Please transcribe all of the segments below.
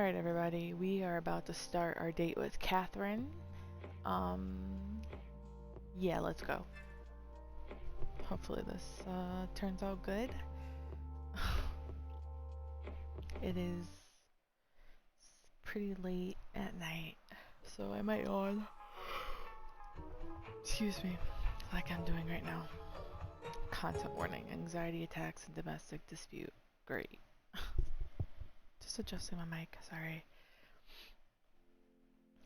Alright everybody, we are about to start our date with Catherine. Um, yeah, let's go. Hopefully this turns out good. It is pretty late at night, so I might yawn. Excuse me, like I'm doing right now. Content warning, anxiety attacks and domestic dispute. Great. Just adjusting my mic, sorry.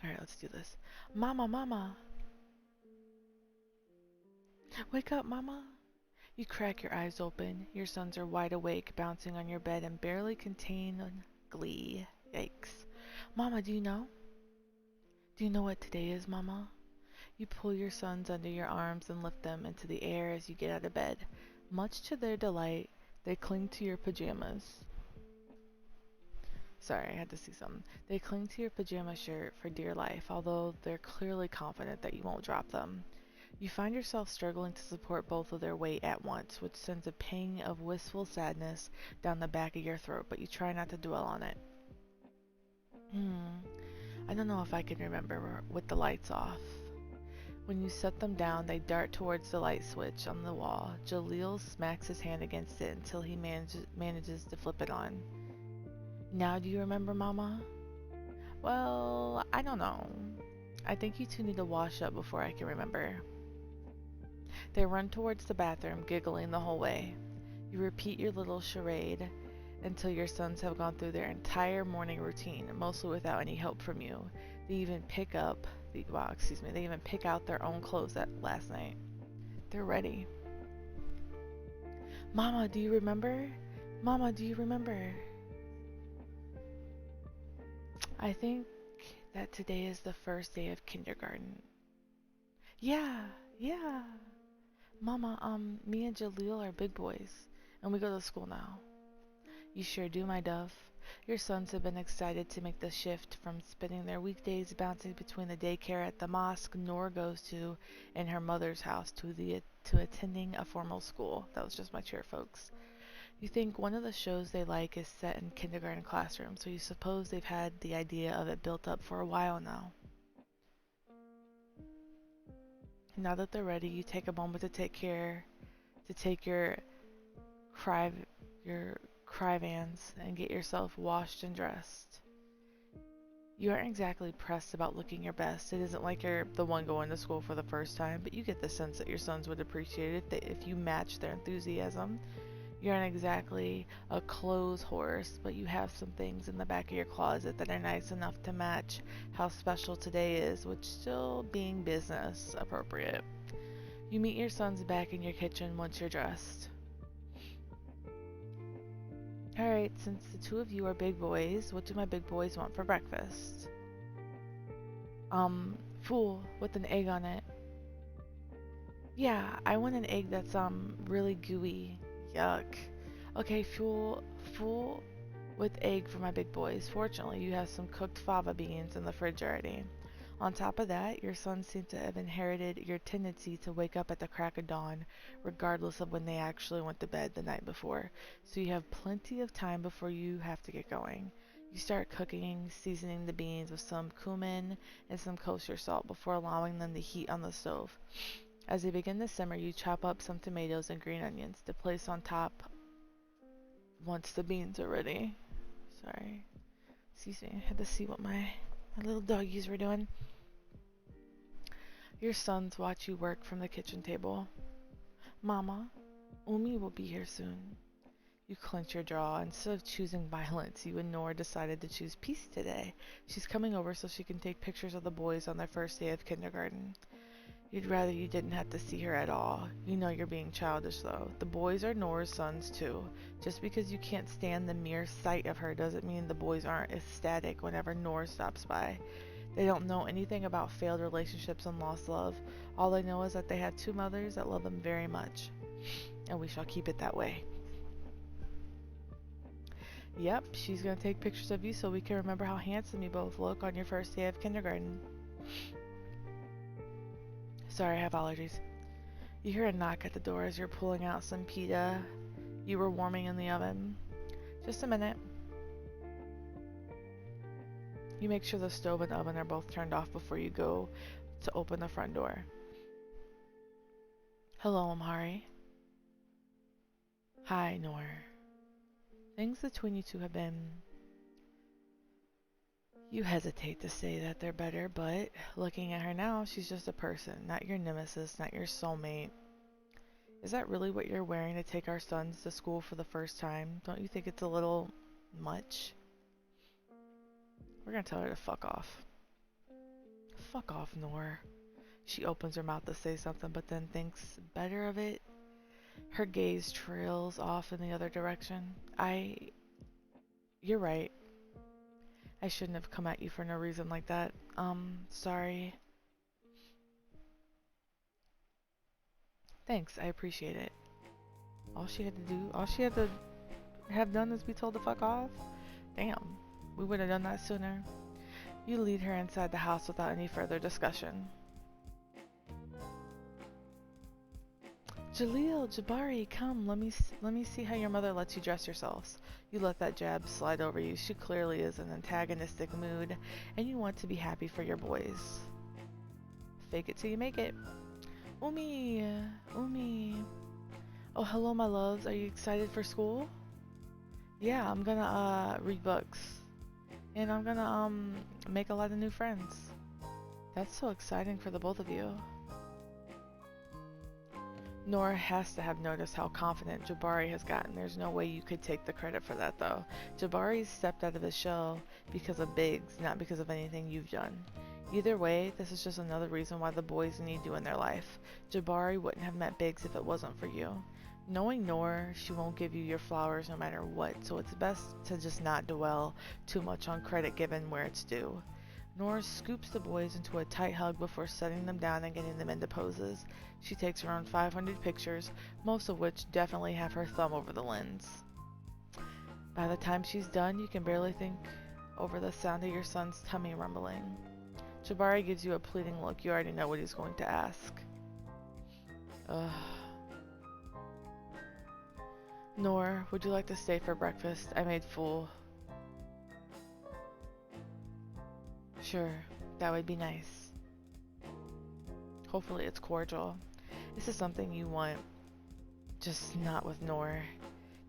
Alright, let's do this. Mama, mama! Wake up, mama! You crack your eyes open. Your sons are wide awake, bouncing on your bed and barely contain glee. Yikes. Mama, do you know? Do you know what today is, Mama? You pull your sons under your arms and lift them into the air as you get out of bed. Much to their delight, they cling to your pajamas. Sorry, I had to see something. They cling to your pajama shirt for dear life, although they're clearly confident that you won't drop them. You find yourself struggling to support both of their weight at once, which sends a pang of wistful sadness down the back of your throat, but you try not to dwell on it. I don't know if I can remember with the lights off. When you set them down, they dart towards the light switch on the wall. Jaleel smacks his hand against it until he manages to flip it on. Now do you remember, Mama? Well, I don't know. I think you two need to wash up before I can remember. They run towards the bathroom, giggling the whole way. You repeat your little charade until your sons have gone through their entire morning routine, mostly without any help from you. They even pick out their own clothes last night. They're ready. Mama, do you remember? Mama, do you remember? I think that today is the first day of kindergarten. Yeah. Mama, me and Jaleel are big boys, and we go to school now. You sure do, my dove. Your sons have been excited to make the shift from spending their weekdays bouncing between the daycare at the mosque Noor goes to and her mother's house to attending a formal school. That was just my chair, folks. You think one of the shows they like is set in kindergarten classrooms, so you suppose they've had the idea of it built up for a while now. Now that they're ready, you take a moment to take your cry-vans and get yourself washed and dressed. You aren't exactly pressed about looking your best. It isn't like you're the one going to school for the first time, but you get the sense that your sons would appreciate it if you match their enthusiasm. You aren't exactly a clothes horse, but you have some things in the back of your closet that are nice enough to match how special today is, which still being business appropriate. You meet your sons back in your kitchen once you're dressed. Alright, since the two of you are big boys, what do my big boys want for breakfast? Fool with an egg on it. Yeah, I want an egg that's really gooey. Yuck. Okay, fool with egg for my big boys. Fortunately, you have some cooked fava beans in the fridge already. On top of that, your sons seem to have inherited your tendency to wake up at the crack of dawn, regardless of when they actually went to bed the night before. So you have plenty of time before you have to get going. You start cooking, seasoning the beans with some cumin and some kosher salt before allowing them to heat on the stove. As they begin to simmer, you chop up some tomatoes and green onions to place on top once the beans are ready. Sorry. Excuse me, I had to see what my little doggies were doing. Your sons watch you work from the kitchen table. Mama, Umi will be here soon. You clench your jaw. Instead of choosing violence, you and Noor decided to choose peace today. She's coming over so she can take pictures of the boys on their first day of kindergarten. You'd rather you didn't have to see her at all. You know you're being childish, though. The boys are Noor's sons, too. Just because you can't stand the mere sight of her doesn't mean the boys aren't ecstatic whenever Noor stops by. They don't know anything about failed relationships and lost love. All they know is that they have two mothers that love them very much. And we shall keep it that way. Yep, she's gonna take pictures of you so we can remember how handsome you both look on your first day of kindergarten. Sorry, I have allergies. You hear a knock at the door as you're pulling out some pita you were warming in the oven. Just a minute. You make sure the stove and oven are both turned off before you go to open the front door. Hello, Emhari. Hi, Noor. Things between you two have been... You hesitate to say that they're better, but looking at her now, she's just a person, not your nemesis, not your soulmate. Is that really what you're wearing to take our sons to school for the first time? Don't you think it's a little much? We're gonna tell her to fuck off. Fuck off, Noor. She opens her mouth to say something, but then thinks better of it. Her gaze trails off in the other direction. You're right. I shouldn't have come at you for no reason like that. Sorry. Thanks, I appreciate it. All she had to have done is be told to fuck off? Damn, we would have done that sooner. You lead her inside the house without any further discussion. Jaleel, Jabari, come, let me see how your mother lets you dress yourselves. You let that jab slide over you. She clearly is in an antagonistic mood, and you want to be happy for your boys. Fake it till you make it. Umi. Oh, hello, my loves. Are you excited for school? Yeah, I'm gonna read books, and I'm gonna make a lot of new friends. That's so exciting for the both of you. Nora has to have noticed how confident Jabari has gotten. There's no way you could take the credit for that, though. Jabari's stepped out of his shell because of Biggs, not because of anything you've done. Either way, this is just another reason why the boys need you in their life. Jabari wouldn't have met Biggs if it wasn't for you. Knowing Nora, she won't give you your flowers no matter what, so it's best to just not dwell too much on credit given where it's due. Nora scoops the boys into a tight hug before setting them down and getting them into poses. She takes around 500 pictures, most of which definitely have her thumb over the lens. By the time she's done, you can barely think over the sound of your son's tummy rumbling. Jabari gives you a pleading look. You already know what he's going to ask. Ugh. Nor, would you like to stay for breakfast? I made full. Sure, that would be nice. Hopefully it's cordial. This is something you want, just not with Nor.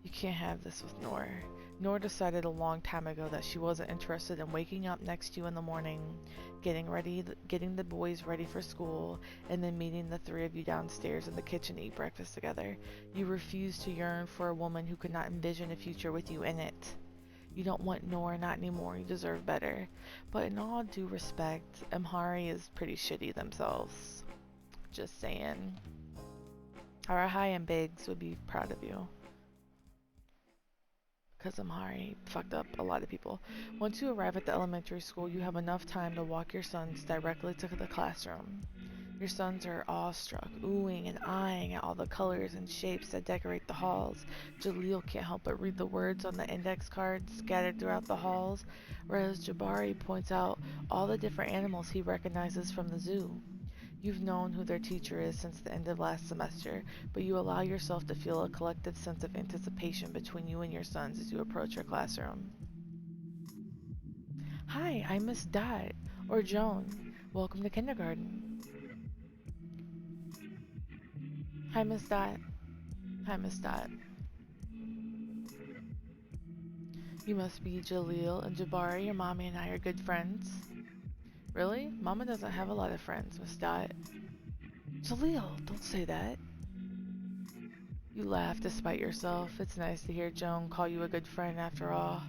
You can't have this with Nor. Nor decided a long time ago that she wasn't interested in waking up next to you in the morning, getting the boys ready for school, and then meeting the three of you downstairs in the kitchen to eat breakfast together. You refuse to yearn for a woman who could not envision a future with you in it. You don't want Nor, not anymore. You deserve better. But in all due respect, Emhari is pretty shitty themselves. Just saying. Arahai and Biggs would be proud of you. Because Emhari fucked up a lot of people. Once you arrive at the elementary school, you have enough time to walk your sons directly to the classroom. Your sons are awestruck, oohing and eyeing at all the colors and shapes that decorate the halls. Jaleel can't help but read the words on the index cards scattered throughout the halls, whereas Jabari points out all the different animals he recognizes from the zoo. You've known who their teacher is since the end of last semester, but you allow yourself to feel a collective sense of anticipation between you and your sons as you approach your classroom. Hi, I'm Miss Dot, or Joan. Welcome to kindergarten. Hi, Miss Dot. Hi, Miss Dot. You must be Jaleel and Jabari. Your mommy and I are good friends. Really? Mama doesn't have a lot of friends, Miss Dot. Jaleel, don't say that. You laugh despite yourself. It's nice to hear Joan call you a good friend after all.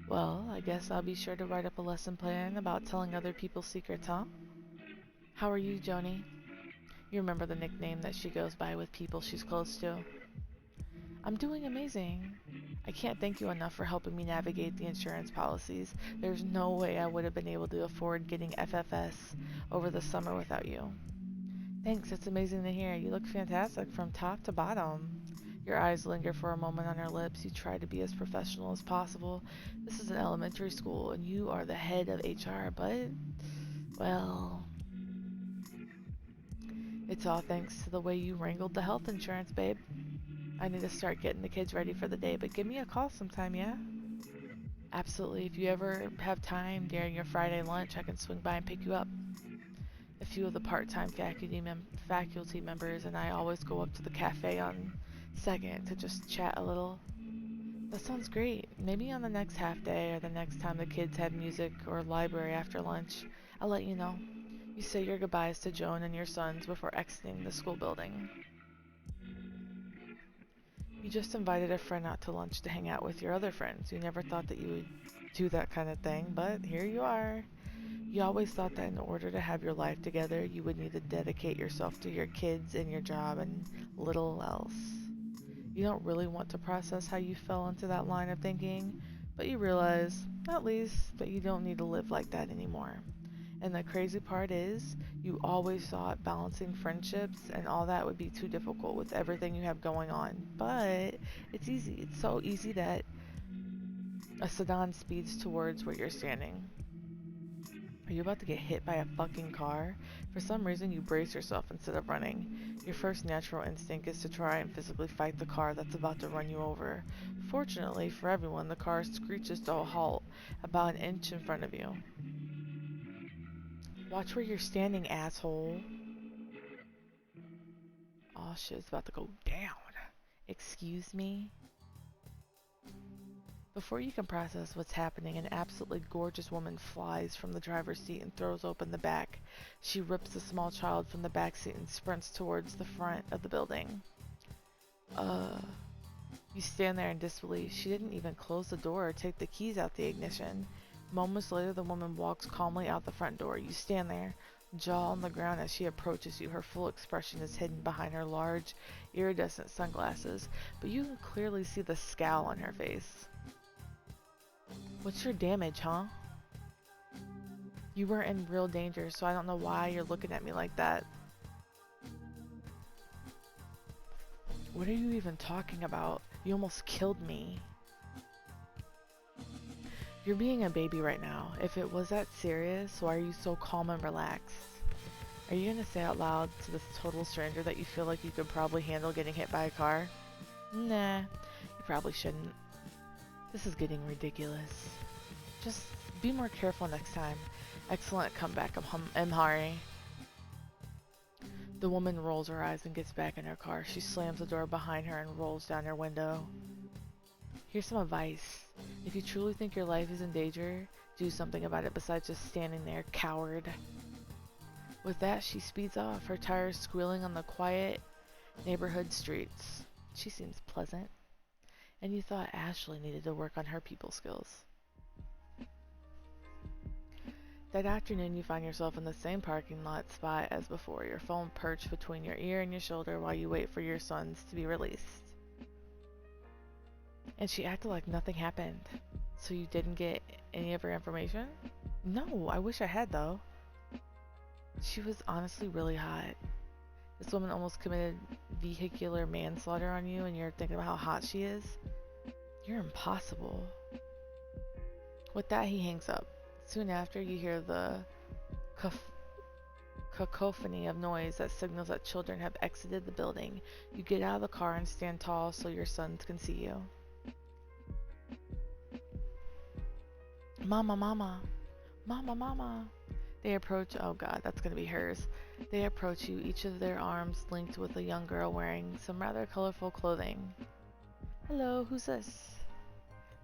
Well, I guess I'll be sure to write up a lesson plan about telling other people's secrets, huh? How are you, Joni? You remember the nickname that she goes by with people she's close to. I'm doing amazing. I can't thank you enough for helping me navigate the insurance policies. There's no way I would have been able to afford getting FFS over the summer without you. Thanks, it's amazing to hear. You look fantastic from top to bottom. Your eyes linger for a moment on her lips. You try to be as professional as possible. This is an elementary school, and you are the head of HR, but, well, it's all thanks to the way you wrangled the health insurance, babe. I need to start getting the kids ready for the day, but give me a call sometime, yeah? Absolutely. If you ever have time during your Friday lunch, I can swing by and pick you up. A few of the part-time faculty members and I always go up to the cafe on second to just chat a little. That sounds great. Maybe on the next half day or the next time the kids have music or library after lunch, I'll let you know. You say your goodbyes to Joan and your sons before exiting the school building. You just invited a friend out to lunch to hang out with your other friends. You never thought that you would do that kind of thing, but here you are. You always thought that in order to have your life together, you would need to dedicate yourself to your kids and your job and little else. You don't really want to process how you fell into that line of thinking, but you realize, at least, that you don't need to live like that anymore. And the crazy part is, you always thought balancing friendships and all that would be too difficult with everything you have going on. But it's easy. It's so easy that a sedan speeds towards where you're standing. Are you about to get hit by a fucking car? For some reason, you brace yourself instead of running. Your first natural instinct is to try and physically fight the car that's about to run you over. Fortunately for everyone, the car screeches to a halt about an inch in front of you. Watch where you're standing, asshole. Oh shit, it's about to go down. Excuse me? Before you can process what's happening, an absolutely gorgeous woman flies from the driver's seat and throws open the back. She rips the small child from the back seat and sprints towards the front of the building. You stand there in disbelief. She didn't even close the door or take the keys out the ignition. Moments later, the woman walks calmly out the front door. You stand there, jaw on the ground as she approaches you. Her full expression is hidden behind her large, iridescent sunglasses, but you can clearly see the scowl on her face. What's your damage, huh? You were in real danger, so I don't know why you're looking at me like that. What are you even talking about? You almost killed me. You're being a baby right now. If it was that serious, why are you so calm and relaxed? Are you gonna say out loud to this total stranger that you feel like you could probably handle getting hit by a car? Nah, you probably shouldn't. This is getting ridiculous. Just be more careful next time. Excellent comeback, Emhari. The woman rolls her eyes and gets back in her car. She slams the door behind her and rolls down her window. Here's some advice. If you truly think your life is in danger, do something about it besides just standing there, coward. With that, she speeds off, her tires squealing on the quiet neighborhood streets. She seems pleasant. And you thought Ashley needed to work on her people skills. That afternoon, you find yourself in the same parking lot spot as before, your phone perched between your ear and your shoulder while you wait for your sons to be released. And she acted like nothing happened. So you didn't get any of her information? No, I wish I had though. She was honestly really hot. This woman almost committed vehicular manslaughter on you and you're thinking about how hot she is? You're impossible. With that, he hangs up. Soon after, you hear the cacophony of noise that signals that children have exited the building. You get out of the car and stand tall so your sons can see you. Mama, mama, mama, mama. They approach, oh god, that's gonna be hers. They approach you, each of their arms linked with a young girl wearing some rather colorful clothing. Hello, who's this?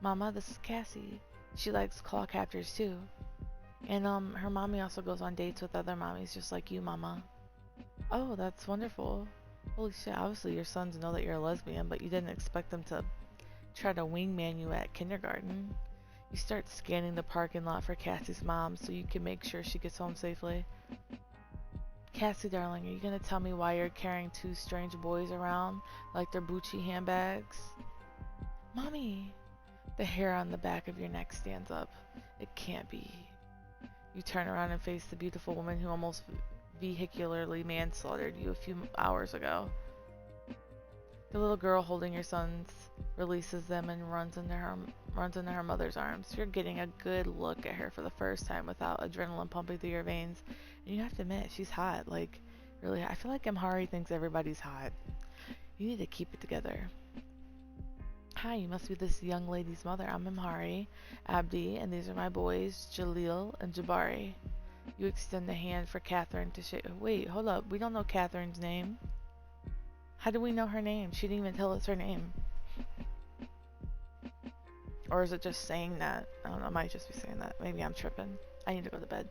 Mama, this is Cassie. She likes claw captors too. And her mommy also goes on dates with other mommies just like you, Mama. Oh, that's wonderful. Holy shit, obviously your sons know that you're a lesbian, but you didn't expect them to try to wingman you at kindergarten. You start scanning the parking lot for Cassie's mom so you can make sure she gets home safely. Cassie, darling, are you gonna tell me why you're carrying two strange boys around like they're Gucci handbags? Mommy! The hair on the back of your neck stands up. It can't be. You turn around and face the beautiful woman who almost vehicularly manslaughtered you a few hours ago. The little girl holding your sons releases them and runs into her mother's arms. You're getting a good look at her for the first time without adrenaline pumping through your veins. And you have to admit, she's hot. Like, really, I feel like Emhari thinks everybody's hot. You need to keep it together. Hi, you must be this young lady's mother. I'm Emhari, Abdi, and these are my boys, Jalil and Jabari. You extend a hand for Catherine to shake. Wait, hold up. We don't know Catherine's name. How do we know her name? She didn't even tell us her name. Or is it just saying that? I don't know. I might just be saying that. Maybe I'm tripping. I need to go to bed.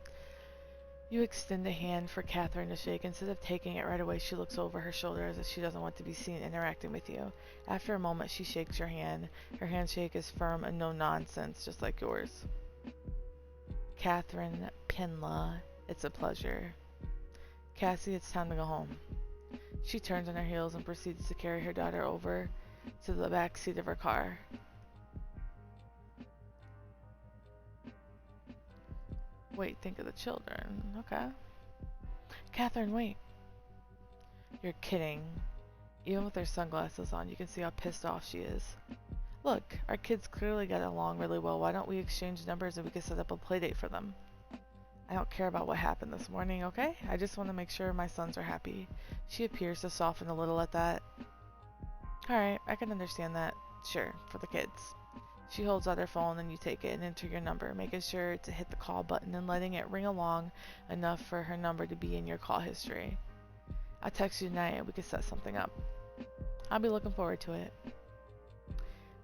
You extend a hand for Catherine to shake. Instead of taking it right away, she looks over her shoulder as if she doesn't want to be seen interacting with you. After a moment, she shakes your hand. Her handshake is firm and no nonsense, just like yours. Catherine Pinla, it's a pleasure. Cassie, it's time to go home. She turns on her heels and proceeds to carry her daughter over to the back seat of her car. Wait, think of the children. Okay. Catherine, wait. You're kidding. Even with her sunglasses on, you can see how pissed off she is. Look, our kids clearly get along really well. Why don't we exchange numbers and we can set up a playdate for them? I don't care about what happened this morning, okay? I just want to make sure my sons are happy. She appears to soften a little at that. Alright, I can understand that. Sure, for the kids. She holds out her phone and you take it and enter your number, making sure to hit the call button and letting it ring along enough for her number to be in your call history. I'll text you tonight and we can set something up. I'll be looking forward to it.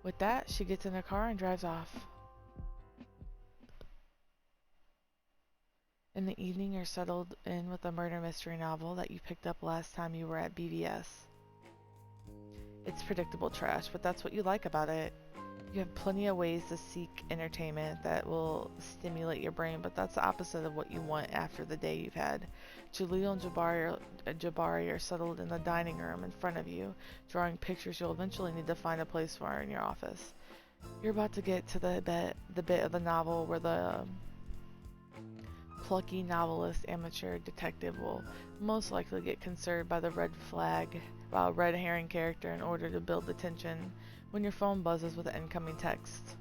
With that, she gets in her car and drives off. In the evening, you're settled in with a murder mystery novel that you picked up last time you were at BVS. It's predictable trash, but that's what you like about it. You have plenty of ways to seek entertainment that will stimulate your brain, but that's the opposite of what you want after the day you've had. Jaleel and Jabari are settled in the dining room in front of you, drawing pictures you'll eventually need to find a place for in your office. You're about to get to the bit of the novel where the plucky novelist amateur detective will most likely get concerned by the red herring character in order to build the tension when your phone buzzes with an incoming text.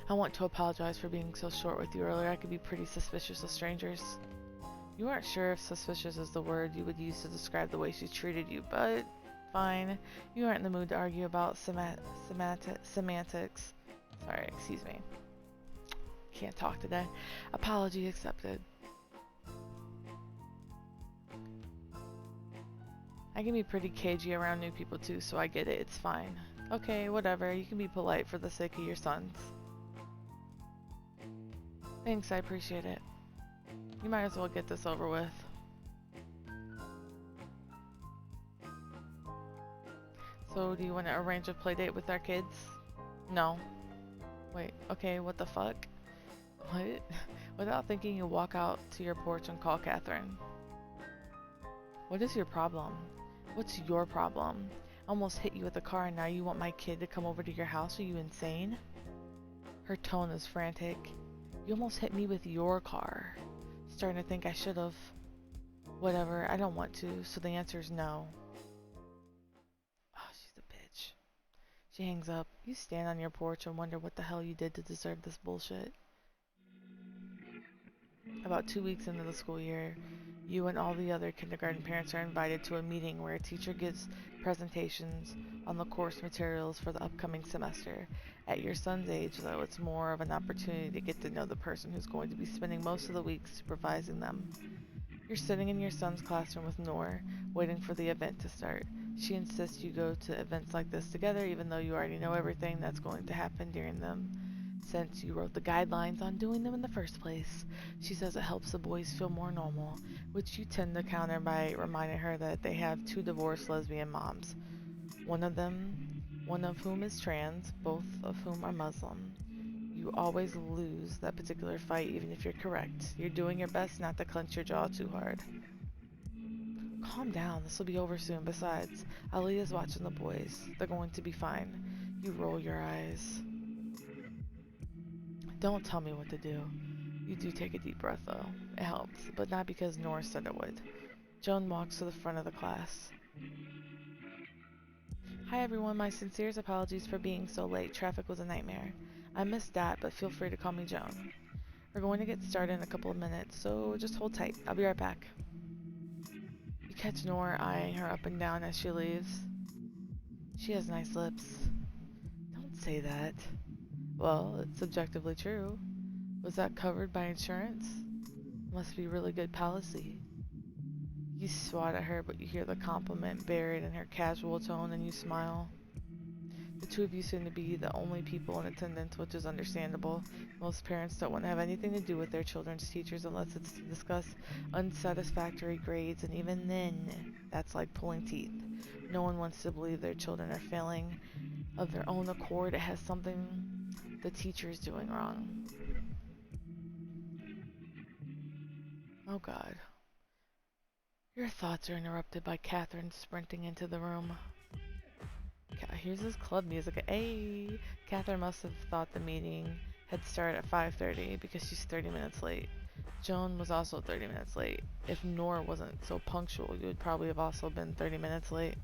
I want to apologize for being so short with you earlier. I could be pretty suspicious of strangers. You aren't sure if suspicious is the word you would use to describe the way she treated you, but fine. You aren't in the mood to argue about semantics. Sorry, excuse me. Can't talk today. Apology accepted. I can be pretty cagey around new people too, so I get it. It's fine. Okay, whatever. You can be polite for the sake of your sons. Thanks, I appreciate it. You might as well get this over with. So, do you want to arrange a play date with our kids? No. Wait, okay, what the fuck? What? Without thinking, you walk out to your porch and call Catherine. What is your problem? What's your problem? I almost hit you with a car and now you want my kid to come over to your house? Are you insane? Her tone is frantic. You almost hit me with your car. Starting to think I should have. Whatever, I don't want to, so the answer is no. Oh, she's a bitch. She hangs up. You stand on your porch and wonder what the hell you did to deserve this bullshit. About 2 weeks into the school year, you and all the other kindergarten parents are invited to a meeting where a teacher gives presentations on the course materials for the upcoming semester. At your son's age, though, it's more of an opportunity to get to know the person who's going to be spending most of the week supervising them. You're sitting in your son's classroom with Noor, waiting for the event to start. She insists you go to events like this together, even though you already know everything that's going to happen during them, since you wrote the guidelines on doing them in the first place. She says it helps the boys feel more normal, which you tend to counter by reminding her that they have 2 divorced lesbian moms. One of whom is trans, both of whom are Muslim. You always lose that particular fight even if you're correct. You're doing your best not to clench your jaw too hard. Calm down, this will be over soon. Besides, Aaliyah's watching the boys. They're going to be fine. You roll your eyes. Don't tell me what to do. You do take a deep breath though. It helps, but not because Nora said it would. Joan walks to the front of the class. Hi everyone, my sincerest apologies for being so late. Traffic was a nightmare. I missed Dad, but feel free to call me Joan. We're going to get started in a couple of minutes, so just hold tight. I'll be right back. You catch Nora eyeing her up and down as she leaves. She has nice lips. Don't say that. Well, it's objectively true. Was that covered by insurance? Must be really good policy. You swat at her, but you hear the compliment buried in her casual tone and you smile. The two of you seem to be the only people in attendance, which is understandable. Most parents don't want to have anything to do with their children's teachers unless it's to discuss unsatisfactory grades, and even then, that's like pulling teeth. No one wants to believe their children are failing of their own accord. It has something the teacher is doing wrong. Oh God. Your thoughts are interrupted by Catherine sprinting into the room. Here's this club music. Hey! Catherine must have thought the meeting had started at 5:30 because she's 30 minutes late. Joan was also 30 minutes late. If Nora wasn't so punctual, you would probably have also been 30 minutes late.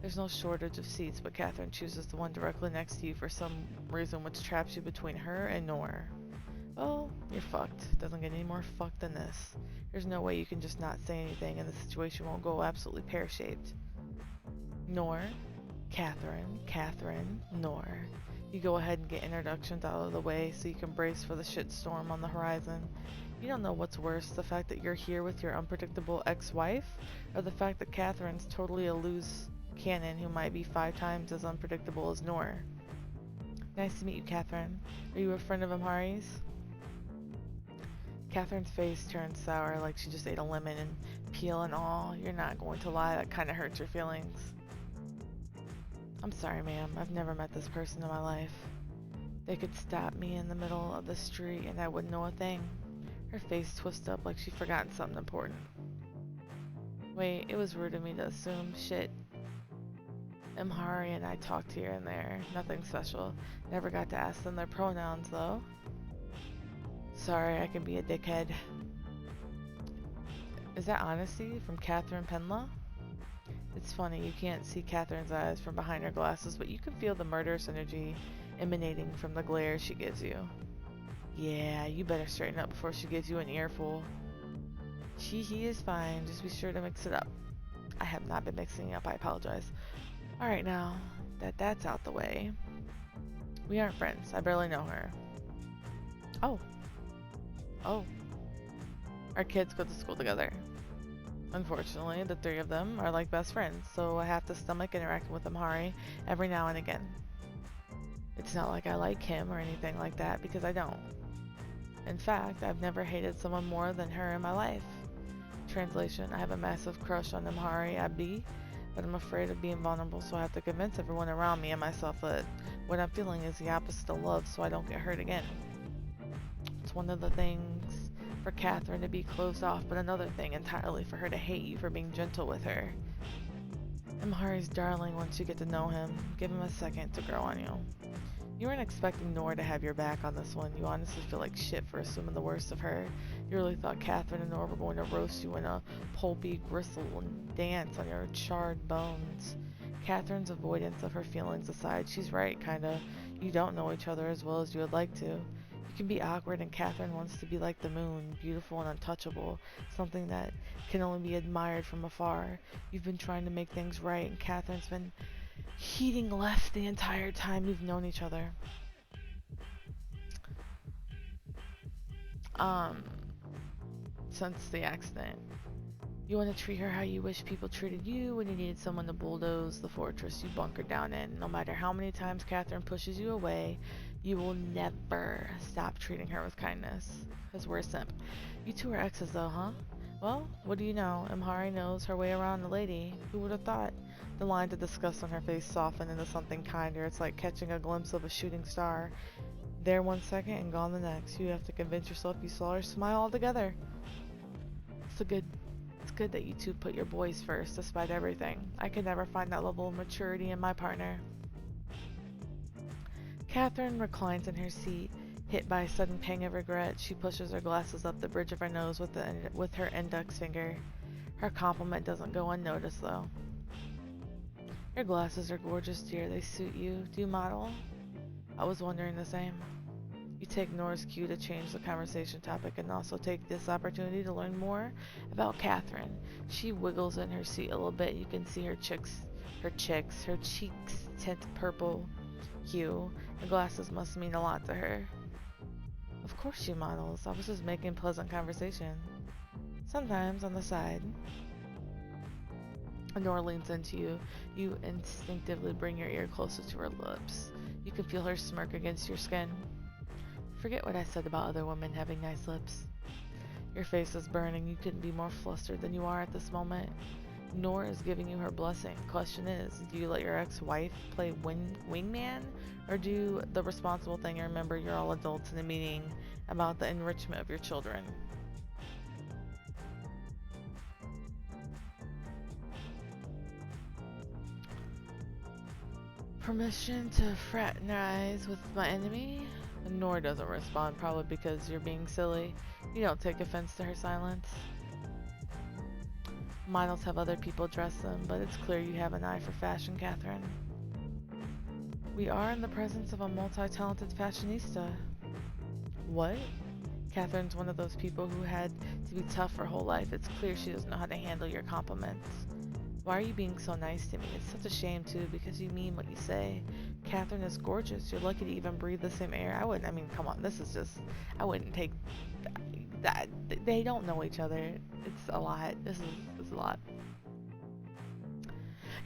There's no shortage of seats, but Catherine chooses the one directly next to you for some reason, which traps you between her and Nora. Well, you're fucked. Doesn't get any more fucked than this. There's no way you can just not say anything and the situation won't go absolutely pear-shaped. Nor, Catherine, Nor. You go ahead and get introductions out of the way so you can brace for the shitstorm on the horizon. You don't know what's worse, the fact that you're here with your unpredictable ex-wife, or the fact that Catherine's totally a loose cannon who might be 5 times as unpredictable as Nor. Nice to meet you, Catherine. Are you a friend of Emhari's? Catherine's face turns sour like she just ate a lemon and peel and all. You're not going to lie, that kind of hurts your feelings. I'm sorry, ma'am. I've never met this person in my life. They could stop me in the middle of the street and I wouldn't know a thing. Her face twists up like she'd forgotten something important. Wait, it was rude of me to assume. Shit. Emhari and I talked here and there. Nothing special. Never got to ask them their pronouns, though. Sorry, I can be a dickhead. Is that honesty from Catherine Penlaw? It's funny, you can't see Catherine's eyes from behind her glasses, but you can feel the murderous energy emanating from the glare she gives you. Yeah, you better straighten up before she gives you an earful. He is fine, just be sure to mix it up. I have not been mixing up, I apologize. Alright, now that that's out the way. We aren't friends, I barely know her. Oh. Our kids go to school together. Unfortunately, the 3 of them are like best friends, so I have to stomach interacting with Emhari every now and again. It's not like I like him or anything like that, because I don't. In fact, I've never hated someone more than her in my life. Translation, I have a massive crush on Emhari Abdi, but I'm afraid of being vulnerable, so I have to convince everyone around me and myself that what I'm feeling is the opposite of love, so I don't get hurt again. It's one of the things for Catherine to be closed off, but another thing entirely for her to hate you for being gentle with her. Emhari's darling once you get to know him. Give him a second to grow on you. You weren't expecting Nora to have your back on this one. You honestly feel like shit for assuming the worst of her. You really thought Catherine and Nora were going to roast you in a pulpy gristle and dance on your charred bones. Catherine's avoidance of her feelings aside, she's right, kinda. You don't know each other as well as you would like to. You can be awkward, and Catherine wants to be like the moon, beautiful and untouchable, something that can only be admired from afar. You've been trying to make things right, and Catherine's been heating left the entire time you've known each other. Since the accident. You want to treat her how you wish people treated you when you needed someone to bulldoze the fortress you bunkered down in. No matter how many times Catherine pushes you away, you will never stop treating her with kindness. Because we're a simp. You two are exes though, huh? Well, what do you know? Emhari knows her way around the lady. Who would have thought? The lines of disgust on her face soften into something kinder. It's like catching a glimpse of a shooting star. There 1 second and gone the next. You have to convince yourself you saw her smile altogether. It's good that you two put your boys first, despite everything. I could never find that level of maturity in my partner. Catherine reclines in her seat, hit by a sudden pang of regret. She pushes her glasses up the bridge of her nose with her index finger. Her compliment doesn't go unnoticed, though. Your glasses are gorgeous, dear. They suit you. Do you model? I was wondering the same. You take Nora's cue to change the conversation topic and also take this opportunity to learn more about Catherine. She wiggles in her seat a little bit. You can see her cheeks tint purple hue. The glasses must mean a lot to her. Of course she models. I was just making pleasant conversation. Sometimes on the side. Nora leans into you. You instinctively bring your ear closer to her lips. You can feel her smirk against your skin. Forget what I said about other women having nice lips. Your face is burning. You couldn't be more flustered than you are at this moment. Nora is giving you her blessing. Question is, do you let your ex-wife play wingman? Or do the responsible thing and remember you're all adults in a meeting about the enrichment of your children? Permission to fraternize with my enemy? Nora doesn't respond, probably because you're being silly. You don't take offense to her silence. Models have other people dress them, but it's clear you have an eye for fashion, Catherine. We are in the presence of a multi-talented fashionista. What? Catherine's one of those people who had to be tough her whole life. It's clear she doesn't know how to handle your compliments. Why are you being so nice to me? It's such a shame, too, because you mean what you say. Catherine is gorgeous. You're lucky to even breathe the same air. I mean, come on, this is just, I wouldn't take that. They don't know each other. It's a lot. This is a lot.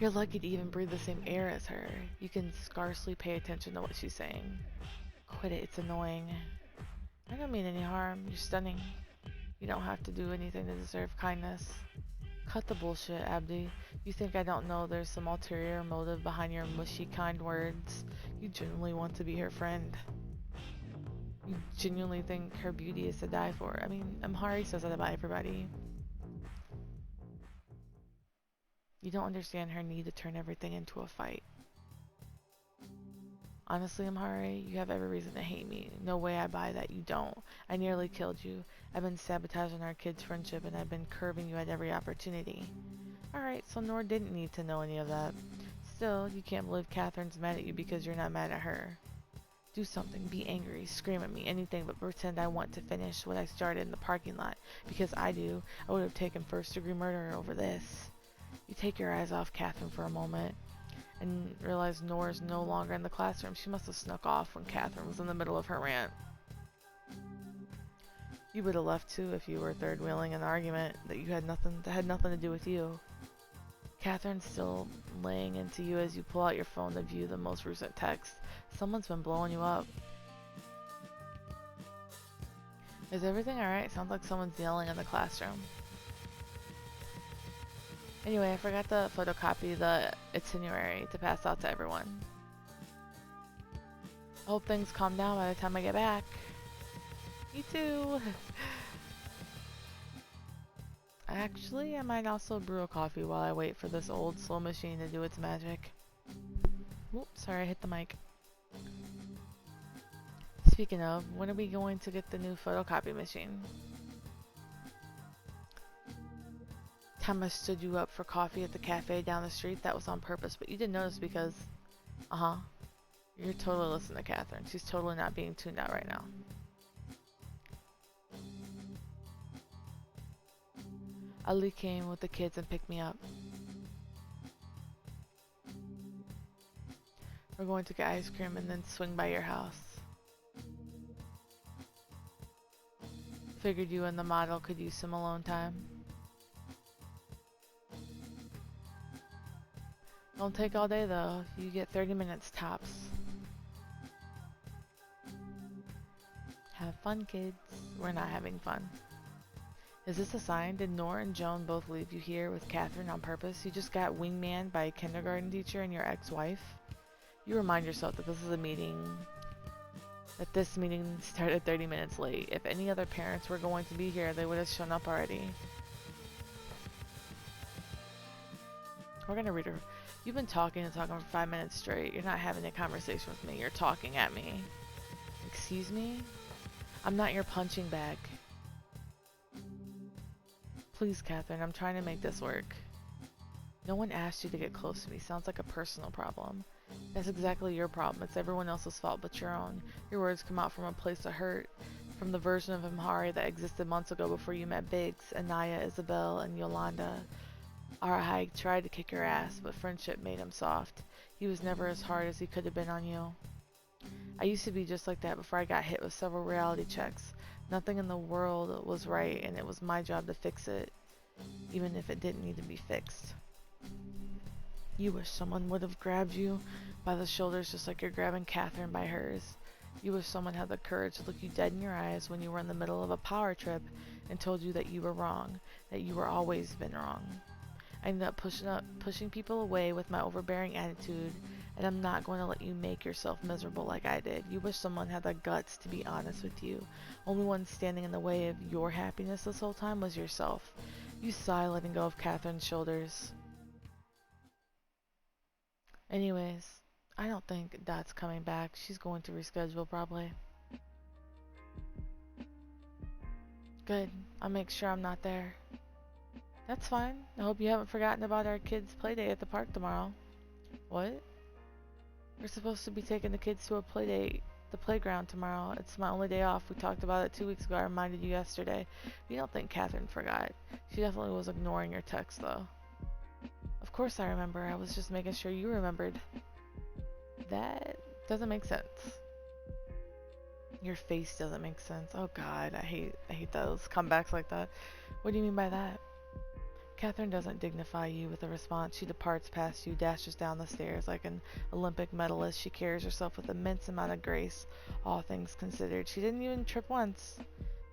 You're lucky to even breathe the same air as her. You can scarcely pay attention to what she's saying. Quit it, it's annoying. I don't mean any harm. You're stunning. You don't have to do anything to deserve kindness. Cut the bullshit, Abdi. You think I don't know there's some ulterior motive behind your mushy, kind words? You genuinely want to be her friend. You genuinely think her beauty is to die for. I mean, Emhari says that about everybody. You don't understand her need to turn everything into a fight. Honestly, Emhari, you have every reason to hate me. No way I buy that. You don't. I nearly killed you. I've been sabotaging our kids' friendship, and I've been curbing you at every opportunity. Alright, so Nora didn't need to know any of that. Still, you can't believe Catherine's mad at you because you're not mad at her. Do something. Be angry. Scream at me. Anything but pretend I want to finish what I started in the parking lot. Because I do. I would have taken first-degree murder over this. You take your eyes off Catherine for a moment and realize Nora's no longer in the classroom. She must have snuck off when Catherine was in the middle of her rant. You would have left too if you were third wheeling an argument that had nothing to do with you. Catherine's still laying into you as you pull out your phone to view the most recent text. Someone's been blowing you up. Is everything alright? Sounds like someone's yelling in the classroom. Anyway, I forgot to photocopy the itinerary to pass out to everyone. I hope things calm down by the time I get back. Me too. Actually, I might also brew a coffee while I wait for this old slow machine to do its magic. Oops, sorry, I hit the mic. Speaking of, when are we going to get the new photocopy machine? Time I stood you up for coffee at the cafe down the street, that was on purpose, but you didn't notice because, you're totally listening to Catherine. She's totally not being tuned out right now. Ali came with the kids and picked me up. We're going to get ice cream and then swing by your house. Figured you and the model could use some alone time. Don't take all day though. You get 30 minutes tops. Have fun, kids. We're not having fun. Is this a sign? Did Nora and Joan both leave you here with Catherine on purpose? You just got wingman by a kindergarten teacher and your ex-wife? You remind yourself that this is a meeting, that this meeting started 30 minutes late. If any other parents were going to be here, they would have shown up already. We're gonna read her. You've been talking and talking for 5 minutes straight. You're not having a conversation with me. You're talking at me. Excuse me? I'm not your punching bag. Please, Catherine, I'm trying to make this work. No one asked you to get close to me. Sounds like a personal problem. That's exactly your problem. It's everyone else's fault but your own. Your words come out from a place of hurt, from the version of Emhari that existed months ago before you met Biggs, Anaya, Isabel, and Yolanda. Arahai tried to kick your ass, but friendship made him soft. He was never as hard as he could have been on you. I used to be just like that before I got hit with several reality checks. Nothing in the world was right, and it was my job to fix it, even if it didn't need to be fixed. You wish someone would have grabbed you by the shoulders just like you're grabbing Catherine by hers. You wish someone had the courage to look you dead in your eyes when you were in the middle of a power trip and told you that you were wrong, that you were always been wrong. I ended up pushing people away with my overbearing attitude, and I'm not going to let you make yourself miserable like I did. You wish someone had the guts to be honest with you. Only one standing in the way of your happiness this whole time was yourself. You sigh, letting go of Catherine's shoulders. Anyways, I don't think Dot's coming back. She's going to reschedule probably. Good. I'll make sure I'm not there. That's fine. I hope you haven't forgotten about our kids' play day at the park tomorrow. What? We're supposed to be taking the kids to a play date, the playground tomorrow. It's my only day off. We talked about it 2 weeks ago. I reminded you yesterday. You don't think Catherine forgot. She definitely was ignoring your text though. Of course I remember. I was just making sure you remembered. That doesn't make sense. Your face doesn't make sense. Oh god, I hate those comebacks like that. What do you mean by that? Catherine doesn't dignify you with a response. She departs past you, dashes down the stairs like an Olympic medalist. She carries herself with immense amount of grace, all things considered. She didn't even trip once.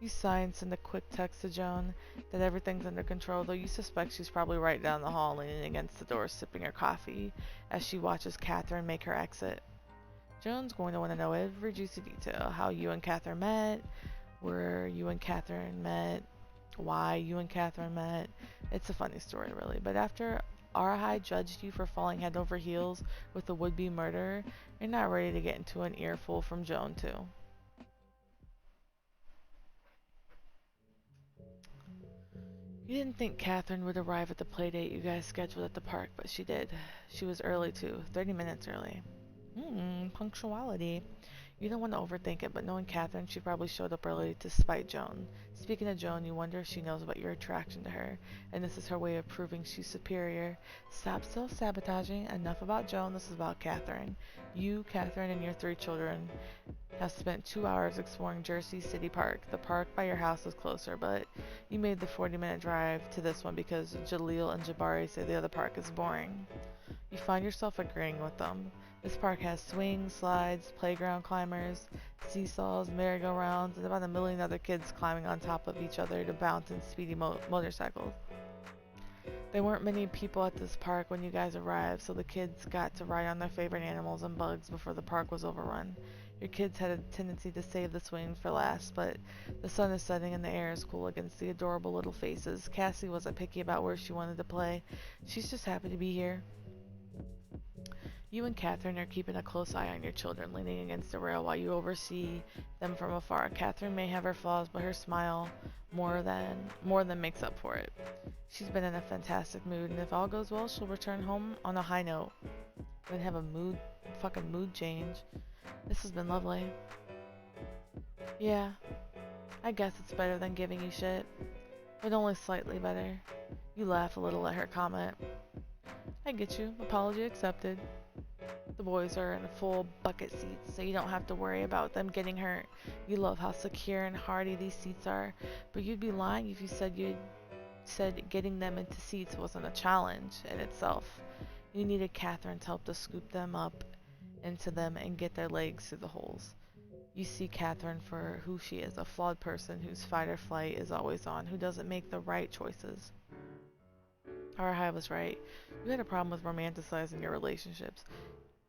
You sigh and send a quick text to Joan that everything's under control, though you suspect she's probably right down the hall leaning against the door sipping her coffee as she watches Catherine make her exit. Joan's going to want to know every juicy detail. How you and Catherine met, where you and Catherine met, why you and Catherine met. It's a funny story, really. But after Arahai judged you for falling head over heels with a would-be murderer, you're not ready to get into an earful from Joan, too. You didn't think Catherine would arrive at the playdate you guys scheduled at the park, but she did. She was early, too. 30 minutes early. Punctuality. You don't want to overthink it, but knowing Catherine, she probably showed up early to spite Joan. Speaking of Joan, you wonder if she knows about your attraction to her, and this is her way of proving she's superior. Stop self-sabotaging. Enough about Joan, this is about Catherine. You, Catherine, and your 3 children have spent 2 hours exploring Jersey City Park. The park by your house is closer, but you made the 40-minute drive to this one because Jaleel and Jabari say the other park is boring. You find yourself agreeing with them. This park has swings, slides, playground climbers, seesaws, merry-go-rounds, and about a million other kids climbing on top of each other to bounce in speedy motorcycles. There weren't many people at this park when you guys arrived, so the kids got to ride on their favorite animals and bugs before the park was overrun. Your kids had a tendency to save the swings for last, but the sun is setting and the air is cool against the adorable little faces. Cassie wasn't picky about where she wanted to play. She's just happy to be here. You and Catherine are keeping a close eye on your children, leaning against the rail while you oversee them from afar. Catherine may have her flaws, but her smile more than makes up for it. She's been in a fantastic mood, and if all goes well, she'll return home on a high note. Then have a fucking mood change. This has been lovely. Yeah, I guess it's better than giving you shit, but only slightly better. You laugh a little at her comment. I get you. Apology accepted. The boys are in full bucket seats, so you don't have to worry about them getting hurt. You love how secure and hardy these seats are, but you'd be lying if you said getting them into seats wasn't a challenge in itself. You needed Catherine's help to scoop them up into them and get their legs through the holes. You see Catherine for who she is, a flawed person whose fight or flight is always on, who doesn't make the right choices. Arahai was right. You had a problem with romanticizing your relationships.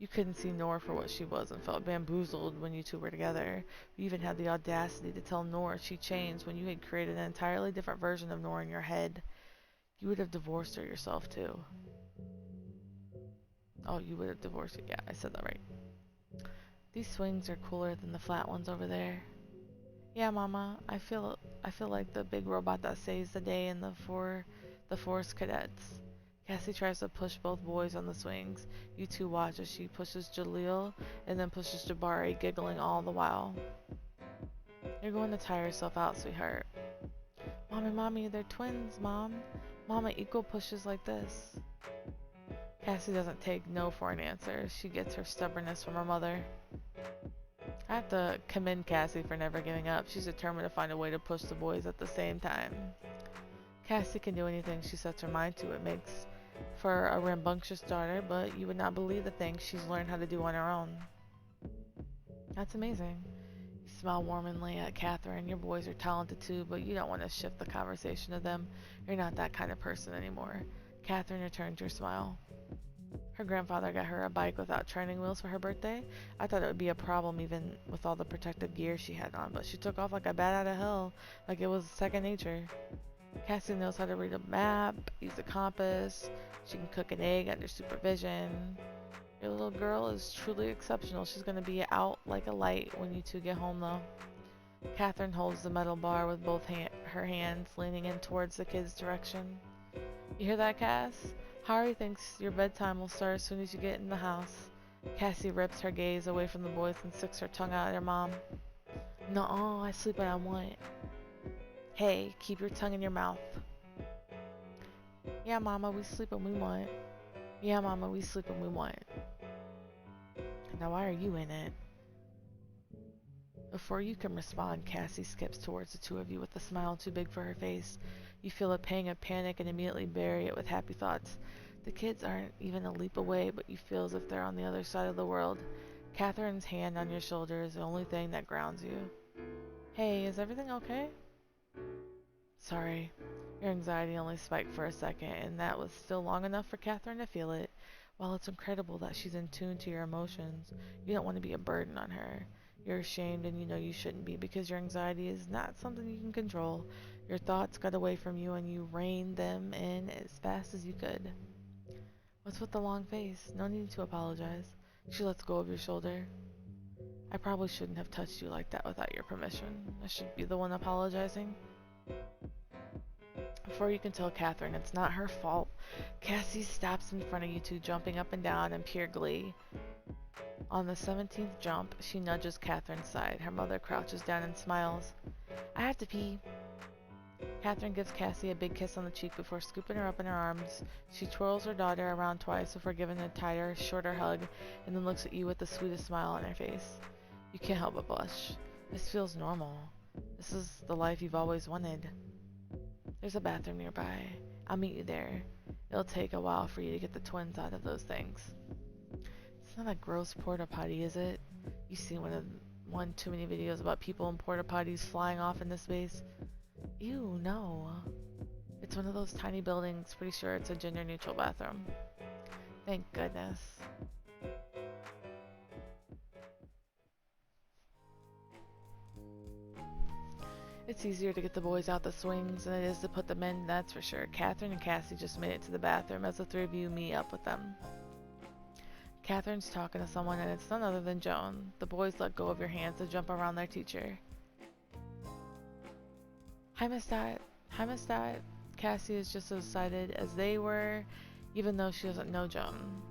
You couldn't see Nora for what she was and felt bamboozled when you two were together. You even had the audacity to tell Nora she changed when you had created an entirely different version of Nora in your head. You would have divorced her yourself, too. Oh, you would have divorced her. Yeah, I said that right. These swings are cooler than the flat ones over there. Yeah, Mama, I feel like the big robot that saves the day in the Forest Cadets. Cassie tries to push both boys on the swings. You two watch as she pushes Jaleel and then pushes Jabari, giggling all the while. You're going to tire yourself out, sweetheart. Mommy, they're twins, Mom. Mama equal pushes like this. Cassie doesn't take no for an answer. She gets her stubbornness from her mother. I have to commend Cassie for never giving up. She's determined to find a way to push the boys at the same time. Cassie can do anything she sets her mind to. It makes for a rambunctious daughter, but you would not believe the things she's learned how to do on her own. That's amazing. You smile warmly at Catherine. Your boys are talented too, but you don't want to shift the conversation to them. You're not that kind of person anymore. Catherine returns your smile. Her grandfather got her a bike without training wheels for her birthday. I thought it would be a problem even with all the protective gear she had on, but she took off like a bat out of hell, like it was second nature. Cassie knows how to read a map, use a compass. She can cook an egg under supervision. Your little girl is truly exceptional. She's going to be out like a light when you two get home, though. Catherine holds the metal bar with both her hands, leaning in towards the kid's direction. You hear that, Cass? Hari thinks your bedtime will start as soon as you get in the house. Cassie rips her gaze away from the boys and sticks her tongue out at her mom. Nuh-uh, I sleep when I want. Hey, keep your tongue in your mouth. Yeah, Mama, we sleep when we want. Yeah, Mama, we sleep when we want. Now why are you in it? Before you can respond, Cassie skips towards the two of you with a smile too big for her face. You feel a pang of panic and immediately bury it with happy thoughts. The kids aren't even a leap away, but you feel as if they're on the other side of the world. Catherine's hand on your shoulder is the only thing that grounds you. Hey, is everything okay? Sorry. Your anxiety only spiked for a second, and that was still long enough for Catherine to feel it. While it's incredible that she's in tune to your emotions, you don't want to be a burden on her. You're ashamed and you know you shouldn't be because your anxiety is not something you can control. Your thoughts got away from you and you reined them in as fast as you could. What's with the long face? No need to apologize. She lets go of your shoulder. I probably shouldn't have touched you like that without your permission. I should be the one apologizing. Before you can tell Catherine it's not her fault, Cassie stops in front of you two, jumping up and down in pure glee. On the 17th jump, she nudges Catherine's side. Her mother crouches down and smiles. I have to pee. Catherine gives Cassie a big kiss on the cheek before scooping her up in her arms. She twirls her daughter around twice before giving a tighter, shorter hug, and then looks at you with the sweetest smile on her face. You can't help but blush. This feels normal. This is the life you've always wanted. There's a bathroom nearby. I'll meet you there. It'll take a while for you to get the twins out of those things. It's not a gross porta potty, is it? You've seen one too many videos about people in porta potties flying off into space. Ew, no. It's one of those tiny buildings. Pretty sure it's a gender-neutral bathroom. Thank goodness. It's easier to get the boys out the swings than it is to put them in, that's for sure. Catherine and Cassie just made it to the bathroom as the three of you meet up with them. Catherine's talking to someone and it's none other than Joan. The boys let go of your hands to jump around their teacher. Hi, Miss Dot. Hi, Miss Dot. Cassie is just as excited as they were, even though she doesn't know Joan.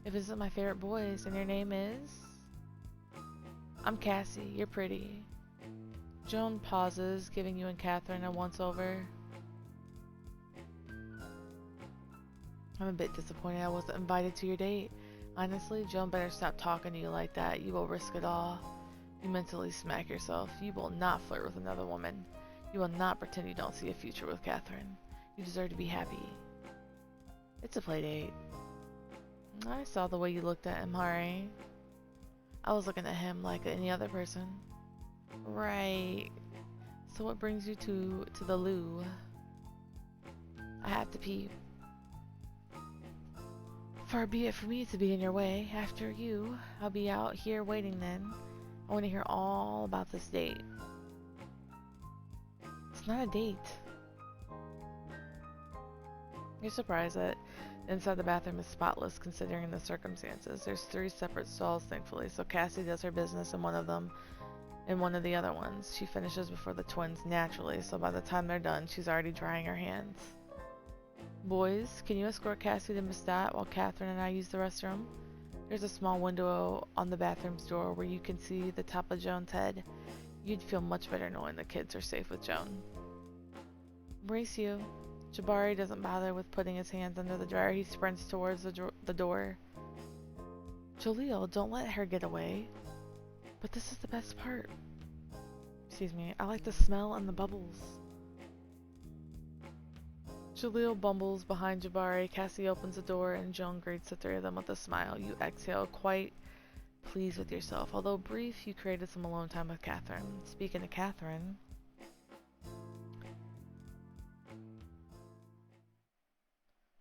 If this is my favorite boys and your name is... I'm Cassie. You're pretty. Joan pauses, giving you and Catherine a once-over. I'm a bit disappointed I wasn't invited to your date. Honestly, Joan better stop talking to you like that. You will risk it all. You mentally smack yourself. You will not flirt with another woman. You will not pretend you don't see a future with Catherine. You deserve to be happy. It's a play date. I saw the way you looked at Emhari. I was looking at him like any other person. Right. So what brings you to the loo? I have to pee. Far be it for me to be in your way. After you, I'll be out here waiting then. I want to hear all about this date. It's not a date. You're surprised that inside the bathroom is spotless considering the circumstances. There's 3 separate stalls, thankfully, so Cassie does her business in one of them. In one of the other ones, she finishes before the twins naturally, so by the time they're done, she's already drying her hands. Boys, can you escort Cassie to Miss Dot while Catherine and I use the restroom? There's a small window on the bathroom's door where you can see the top of Joan's head. You'd feel much better knowing the kids are safe with Joan. Embrace you. Jabari doesn't bother with putting his hands under the dryer. He sprints towards the door. Jaleel, don't let her get away. But this is the best part. Excuse me, I like the smell and the bubbles. Jaleel bumbles behind Jabari. Cassie opens the door and Joan greets the three of them with a smile. You exhale, quite pleased with yourself. Although brief, you created some alone time with Catherine. Speaking of Catherine,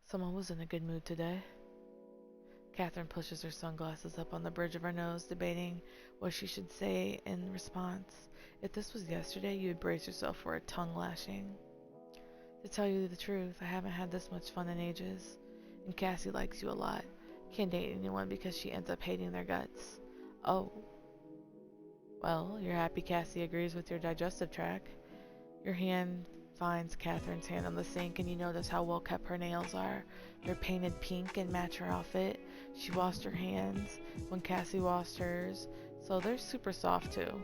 someone was in a good mood today. Catherine pushes her sunglasses up on the bridge of her nose, debating what she should say in response. If this was yesterday, you would brace yourself for a tongue lashing. To tell you the truth, I haven't had this much fun in ages. And Cassie likes you a lot. Can't date anyone because she ends up hating their guts. Oh. Well, you're happy Cassie agrees with your digestive tract. Your hand finds Catherine's hand on the sink and you notice how well kept her nails are. They're painted pink and match her outfit. She washed her hands when Cassie washed hers, so they're super soft too.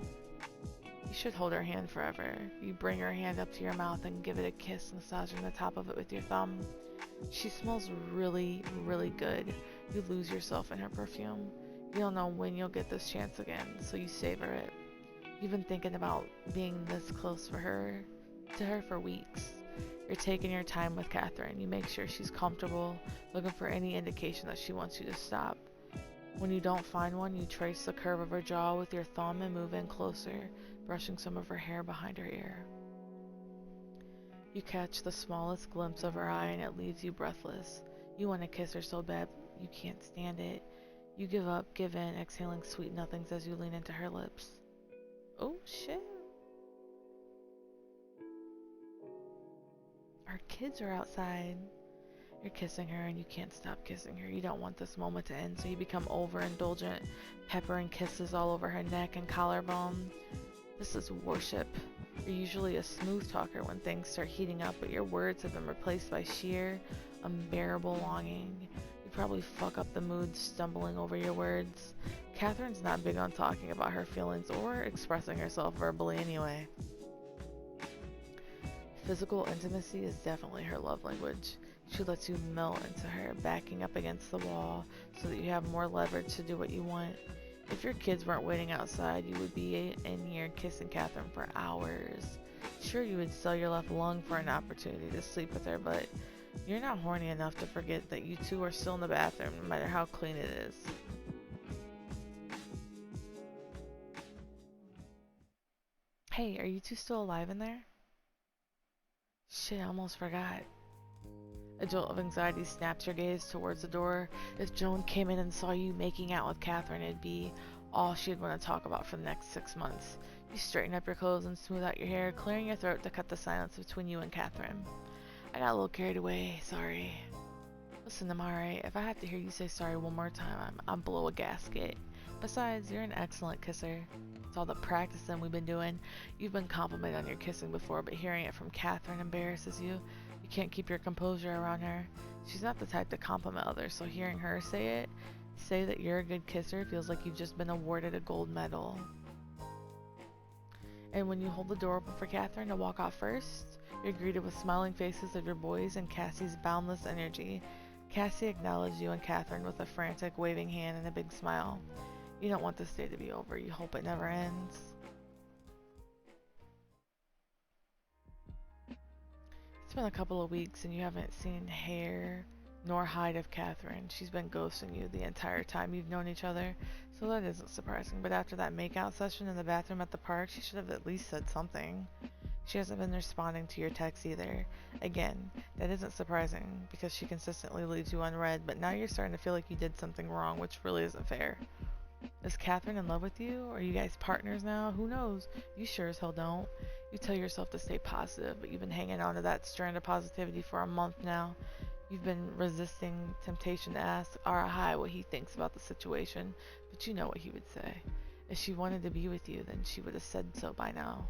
You should hold her hand forever. You bring her hand up to your mouth and give it a kiss, massaging the top of it with your thumb. She smells really, really good. You lose yourself in her perfume. You don't know when you'll get this chance again, so you savor it. You've been thinking about being this close to her for weeks. You're taking your time with Catherine. You make sure she's comfortable, looking for any indication that she wants you to stop. When you don't find one, you trace the curve of her jaw with your thumb and move in closer, brushing some of her hair behind her ear. You catch the smallest glimpse of her eye and it leaves you breathless. You want to kiss her so bad, you can't stand it. You give up, give in, exhaling sweet nothings as you lean into her lips. Oh shit. Our kids are outside. You're kissing her and you can't stop kissing her. You don't want this moment to end, so you become overindulgent, peppering kisses all over her neck and collarbone. This is worship. You're usually a smooth talker when things start heating up, but your words have been replaced by sheer, unbearable longing. You probably fuck up the mood stumbling over your words. Catherine's not big on talking about her feelings or expressing herself verbally anyway. Physical intimacy is definitely her love language. She lets you melt into her, backing up against the wall so that you have more leverage to do what you want. If your kids weren't waiting outside, you would be in here kissing Catherine for hours. Sure, you would sell your left lung for an opportunity to sleep with her, but you're not horny enough to forget that you two are still in the bathroom, no matter how clean it is. Hey, are you two still alive in there? Shit, I almost forgot. A jolt of anxiety snaps your gaze towards the door. If Joan came in and saw you making out with Catherine, it'd be all she'd want to talk about for the next 6 months. You straighten up your clothes and smooth out your hair, clearing your throat to cut the silence between you and Catherine. I got a little carried away, sorry. Listen, Emhari, if I have to hear you say sorry one more time, I'm below a gasket. Besides, you're an excellent kisser. It's all the practicing we've been doing. You've been complimented on your kissing before, but hearing it from Catherine embarrasses you. You can't keep your composure around her. She's not the type to compliment others, so hearing her say that you're a good kisser, feels like you've just been awarded a gold medal. And when you hold the door open for Catherine to walk off first, you're greeted with smiling faces of your boys and Cassie's boundless energy. Cassie acknowledges you and Catherine with a frantic waving hand and a big smile. You don't want this day to be over. You hope it never ends. It's been a couple of weeks and you haven't seen hair nor hide of Catherine. She's been ghosting you the entire time you've known each other, so that isn't surprising. But after that makeout session in the bathroom at the park, she should have at least said something. She hasn't been responding to your texts either. Again, that isn't surprising because she consistently leaves you unread, but now you're starting to feel like you did something wrong, which really isn't fair. Is Catherine in love with you? Are you guys partners now? Who knows? You sure as hell don't. You tell yourself to stay positive, but you've been hanging on to that strand of positivity for a month now. You've been resisting temptation to ask Arahai what he thinks about the situation, but you know what he would say. If she wanted to be with you, then she would have said so by now.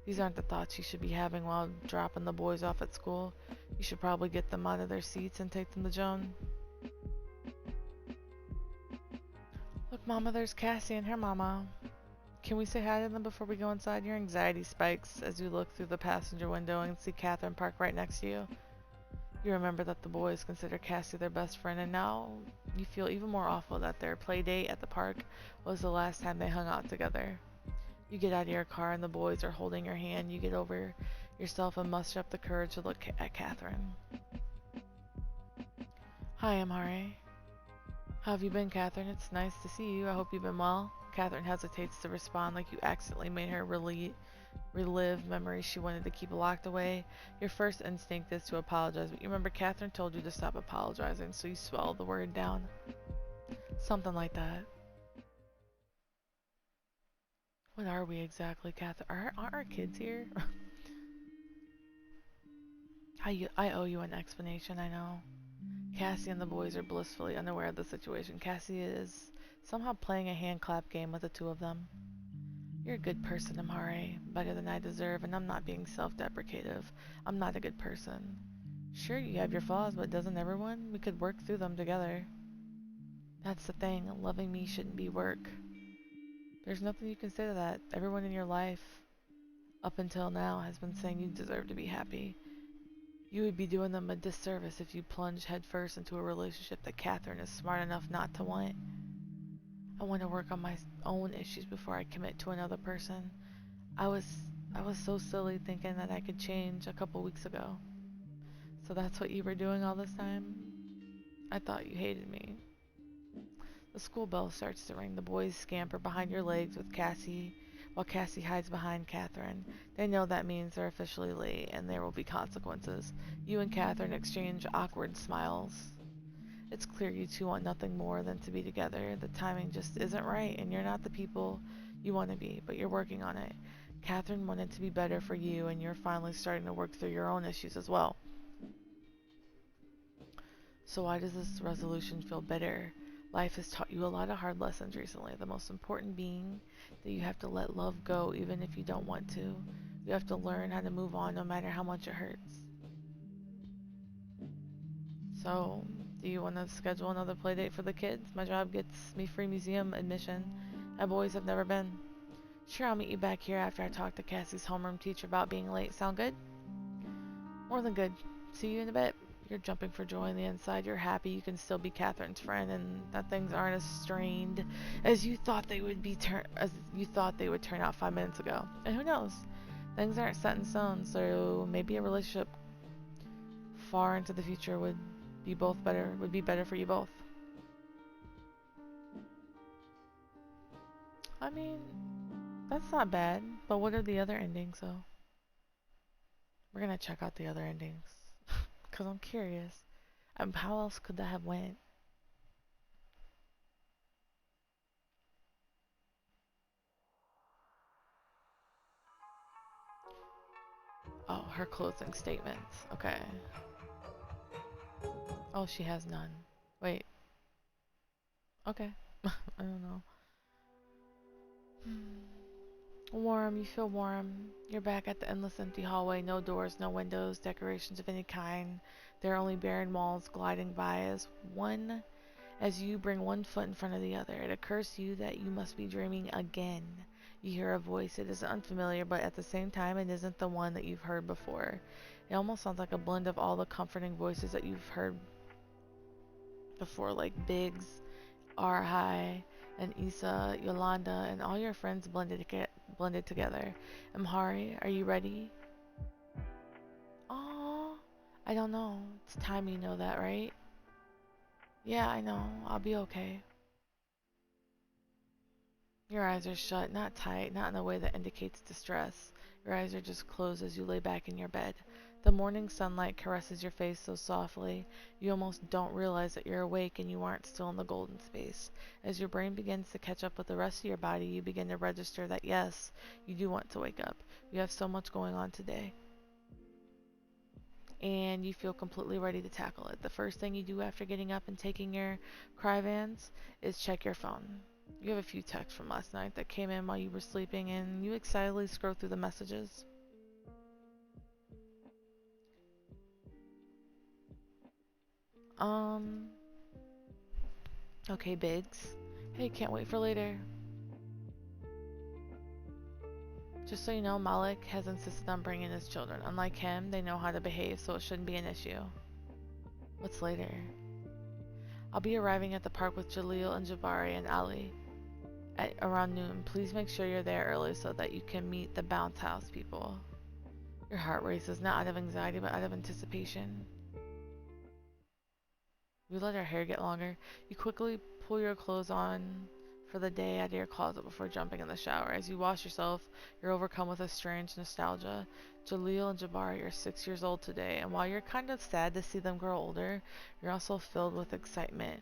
These aren't the thoughts you should be having while dropping the boys off at school. You should probably get them out of their seats and take them to Joan. Look, Mama, there's Cassie and her mama. Can we say hi to them before we go inside? Your anxiety spikes as you look through the passenger window and see Catherine parked right next to you. You remember that the boys consider Cassie their best friend, and now you feel even more awful that their play date at the park was the last time they hung out together. You get out of your car and the boys are holding your hand. You get over yourself and muster up the courage to look at Catherine. Hi, Emhari. How have you been, Catherine? It's nice to see you. I hope you've been well. Catherine hesitates to respond like you accidentally made her relive memories she wanted to keep locked away. Your first instinct is to apologize, but you remember Catherine told you to stop apologizing, so you swallow the word down. Something like that. What are we exactly, Catherine? Aren't our kids here? I owe you an explanation, I know. Cassie and the boys are blissfully unaware of the situation. Cassie is somehow playing a hand clap game with the two of them. You're a good person, Emhari. Better than I deserve, and I'm not being self-deprecative. I'm not a good person. Sure, you have your flaws, but doesn't everyone? We could work through them together. That's the thing. Loving me shouldn't be work. There's nothing you can say to that. Everyone in your life, up until now, has been saying you deserve to be happy. You would be doing them a disservice if you plunged headfirst into a relationship that Catherine is smart enough not to want. I want to work on my own issues before I commit to another person. I was so silly thinking that I could change a couple weeks ago. So that's what you were doing all this time? I thought you hated me. The school bell starts to ring. The boys scamper behind your legs with Cassie, while Cassie hides behind Catherine. They know that means they're officially late, and there will be consequences. You and Catherine exchange awkward smiles. It's clear you two want nothing more than to be together. The timing just isn't right, and you're not the people you want to be, but you're working on it. Catherine wanted to be better for you, and you're finally starting to work through your own issues as well. So why does this resolution feel bitter? Life has taught you a lot of hard lessons recently, the most important being that you have to let love go even if you don't want to. You have to learn how to move on no matter how much it hurts. So, do you want to schedule another play date for the kids? My job gets me free museum admission, and boys have never been. Sure, I'll meet you back here after I talk to Cassie's homeroom teacher about being late. Sound good? More than good. See you in a bit. You're jumping for joy on the inside. You're happy you can still be Catherine's friend, and that things aren't as strained as you thought they would turn out 5 minutes ago. And who knows? Things aren't set in stone, so maybe a relationship far into the future would be better for you both. I mean, that's not bad. But what are the other endings, though? We're gonna check out the other endings because I'm curious. How else could that have went? Oh, her closing statements. Okay. Oh, she has none. Wait. Okay. I don't know. Warm, you feel warm. You're back at the endless empty hallway. No doors, no windows, decorations of any kind. There are only barren walls gliding by as you bring one foot in front of the other. It occurs to you that you must be dreaming again. You hear a voice. It is unfamiliar, but at the same time, it isn't the one that you've heard before. It almost sounds like a blend of all the comforting voices that you've heard before, like Biggs, Arhai, and Issa, Yolanda, and all your friends blended together. Emhari, are you ready? Aww, I don't know. It's time you know that, right? Yeah, I know. I'll be okay. Your eyes are shut, not tight, not in a way that indicates distress. Your eyes are just closed as you lay back in your bed. The morning sunlight caresses your face so softly, you almost don't realize that you're awake and you aren't still in the golden space. As your brain begins to catch up with the rest of your body, you begin to register that yes, you do want to wake up. You have so much going on today, and you feel completely ready to tackle it. The first thing you do after getting up and taking your Cryvans is check your phone. You have a few texts from last night that came in while you were sleeping, and you excitedly scroll through the messages. Um, okay, Biggs. Hey, can't wait for later. Just so you know, Malik has insisted on bringing his children. Unlike him, they know how to behave, so it shouldn't be an issue. What's later? I'll be arriving at the park with Jaleel and Jabari and Ali at around noon. Please make sure you're there early so that you can meet the bounce house people. Your heart races, not out of anxiety, but out of anticipation. You let her hair get longer. You quickly pull your clothes on for the day out of your closet before jumping in the shower. As you wash yourself, you're overcome with a strange nostalgia. Jaleel and Jabari are 6 years old today, and while you're kind of sad to see them grow older, you're also filled with excitement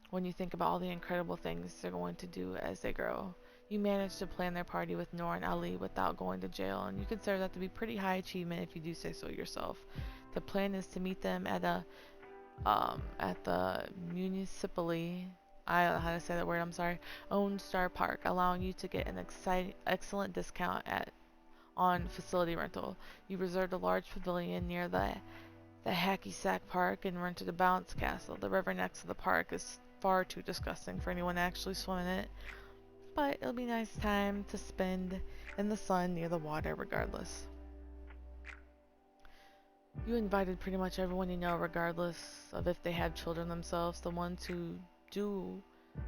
when you think about all the incredible things they're going to do as they grow. You managed to plan their party with Noor and Ali without going to jail, and you consider that to be pretty high achievement if you do say so yourself. The plan is to meet them at the municipally, I don't know how to say that word, I'm sorry, owned Star Park, allowing you to get an excellent discount on facility rental. You reserved a large pavilion near the Hacky Sack Park and rented a bounce castle. The river next to the park is far too disgusting for anyone to actually swim in it, but it'll be a nice time to spend in the sun near the water regardless. You invited pretty much everyone you know, regardless of if they had children themselves. The ones who do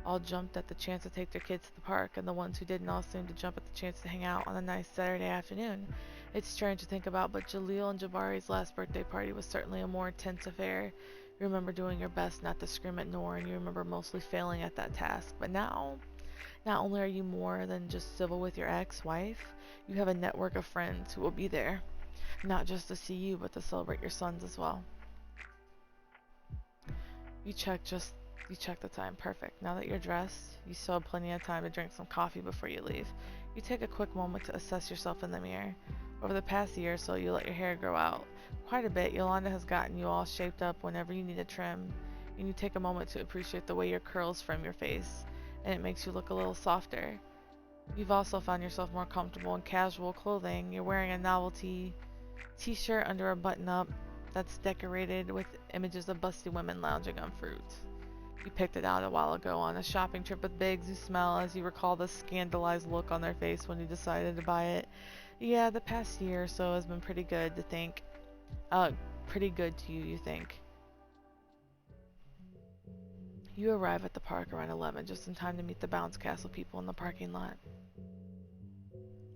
all jumped at the chance to take their kids to the park, and the ones who didn't all seemed to jump at the chance to hang out on a nice Saturday afternoon. It's strange to think about, but Jaleel and Jabari's last birthday party was certainly a more intense affair. You remember doing your best not to scream at Noor, and you remember mostly failing at that task. But now, not only are you more than just civil with your ex-wife, you have a network of friends who will be there. Not just to see you, but to celebrate your sons as well. You check the time. Perfect. Now that you're dressed, you still have plenty of time to drink some coffee before you leave. You take a quick moment to assess yourself in the mirror. Over the past year or so, you let your hair grow out quite a bit. Yolanda has gotten you all shaped up whenever you need a trim, and you take a moment to appreciate the way your curls frame your face, and it makes you look a little softer. You've also found yourself more comfortable in casual clothing. You're wearing a novelty t-shirt under a button-up that's decorated with images of busty women lounging on fruit. You picked it out a while ago on a shopping trip with Biggs. You smile as you recall the scandalized look on their face when you decided to buy it. Yeah, the past year or so has been pretty good to think. Pretty good to you, you think. You arrive at the park around 11, just in time to meet the bounce castle people in the parking lot.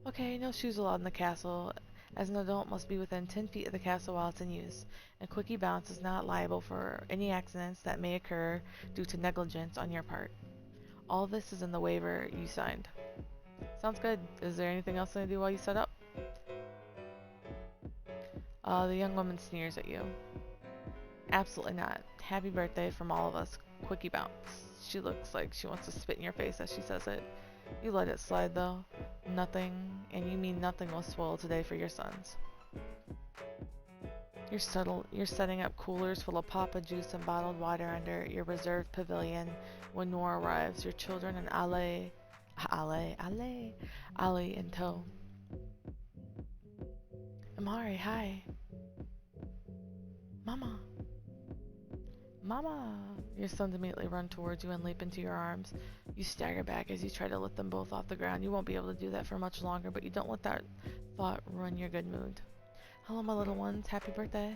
Okay, no shoes allowed in the castle, as an adult must be within 10 feet of the castle while it's in use, and Quickie Bounce is not liable for any accidents that may occur due to negligence on your part. All this is in the waiver you signed. Sounds good. Is there anything else I can do while you set up? The young woman sneers at you. Absolutely not. Happy birthday from all of us, Quickie Bounce. She looks like she wants to spit in your face as she says it. You let it slide though. Nothing, and you mean nothing will spoil today for your sons. You're setting up coolers full of papa juice and bottled water under your reserved pavilion when Nora arrives. Your children and Ali in tow. Emhari, hi. Mama. Mama! Your sons immediately run towards you and leap into your arms. You stagger back as you try to lift them both off the ground. You won't be able to do that for much longer, but you don't let that thought ruin your good mood. Hello, my little ones. Happy birthday.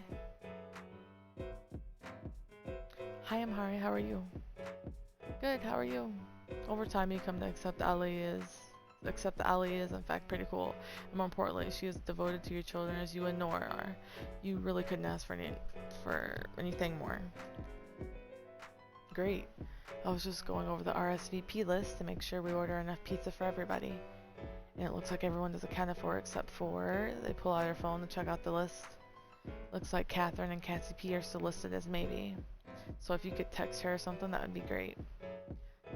Hi, Emhari. How are you? Good. How are you? Over time, you come to accept that Ali is in fact pretty cool. And more importantly, she is devoted to your children as you and Nora are. You really couldn't ask for anything more. Great. I was just going over the RSVP list to make sure we order enough pizza for everybody. And it looks like everyone is accounted for except for... They pull out their phone to check out the list. Looks like Catherine and Cassie P are still listed as maybe. So if you could text her or something, that would be great.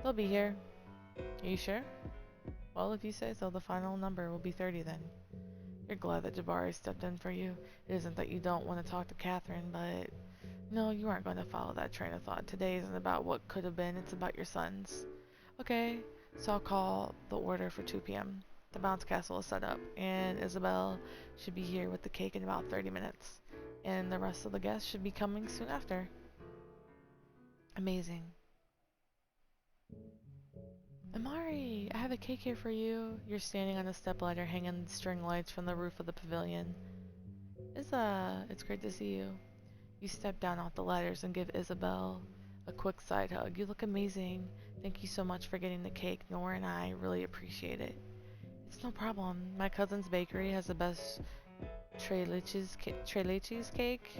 They'll be here. Are you sure? Well, if you say so, the final number will be 30 then. You're glad that Jabari stepped in for you. It isn't that you don't want to talk to Catherine, but... No, you aren't going to follow that train of thought. Today isn't about what could have been, it's about your sons. Okay, so I'll call the order for 2 p.m. The bounce castle is set up, and Isabel should be here with the cake in about 30 minutes. And the rest of the guests should be coming soon after. Amazing. Emhari, I have a cake here for you. You're standing on a stepladder hanging string lights from the roof of the pavilion. It's great to see you. You step down off the ladders and give Isabel a quick side hug. You look amazing. Thank you so much for getting the cake. Nora and I really appreciate it. It's no problem. My cousin's bakery has the best tres leches cake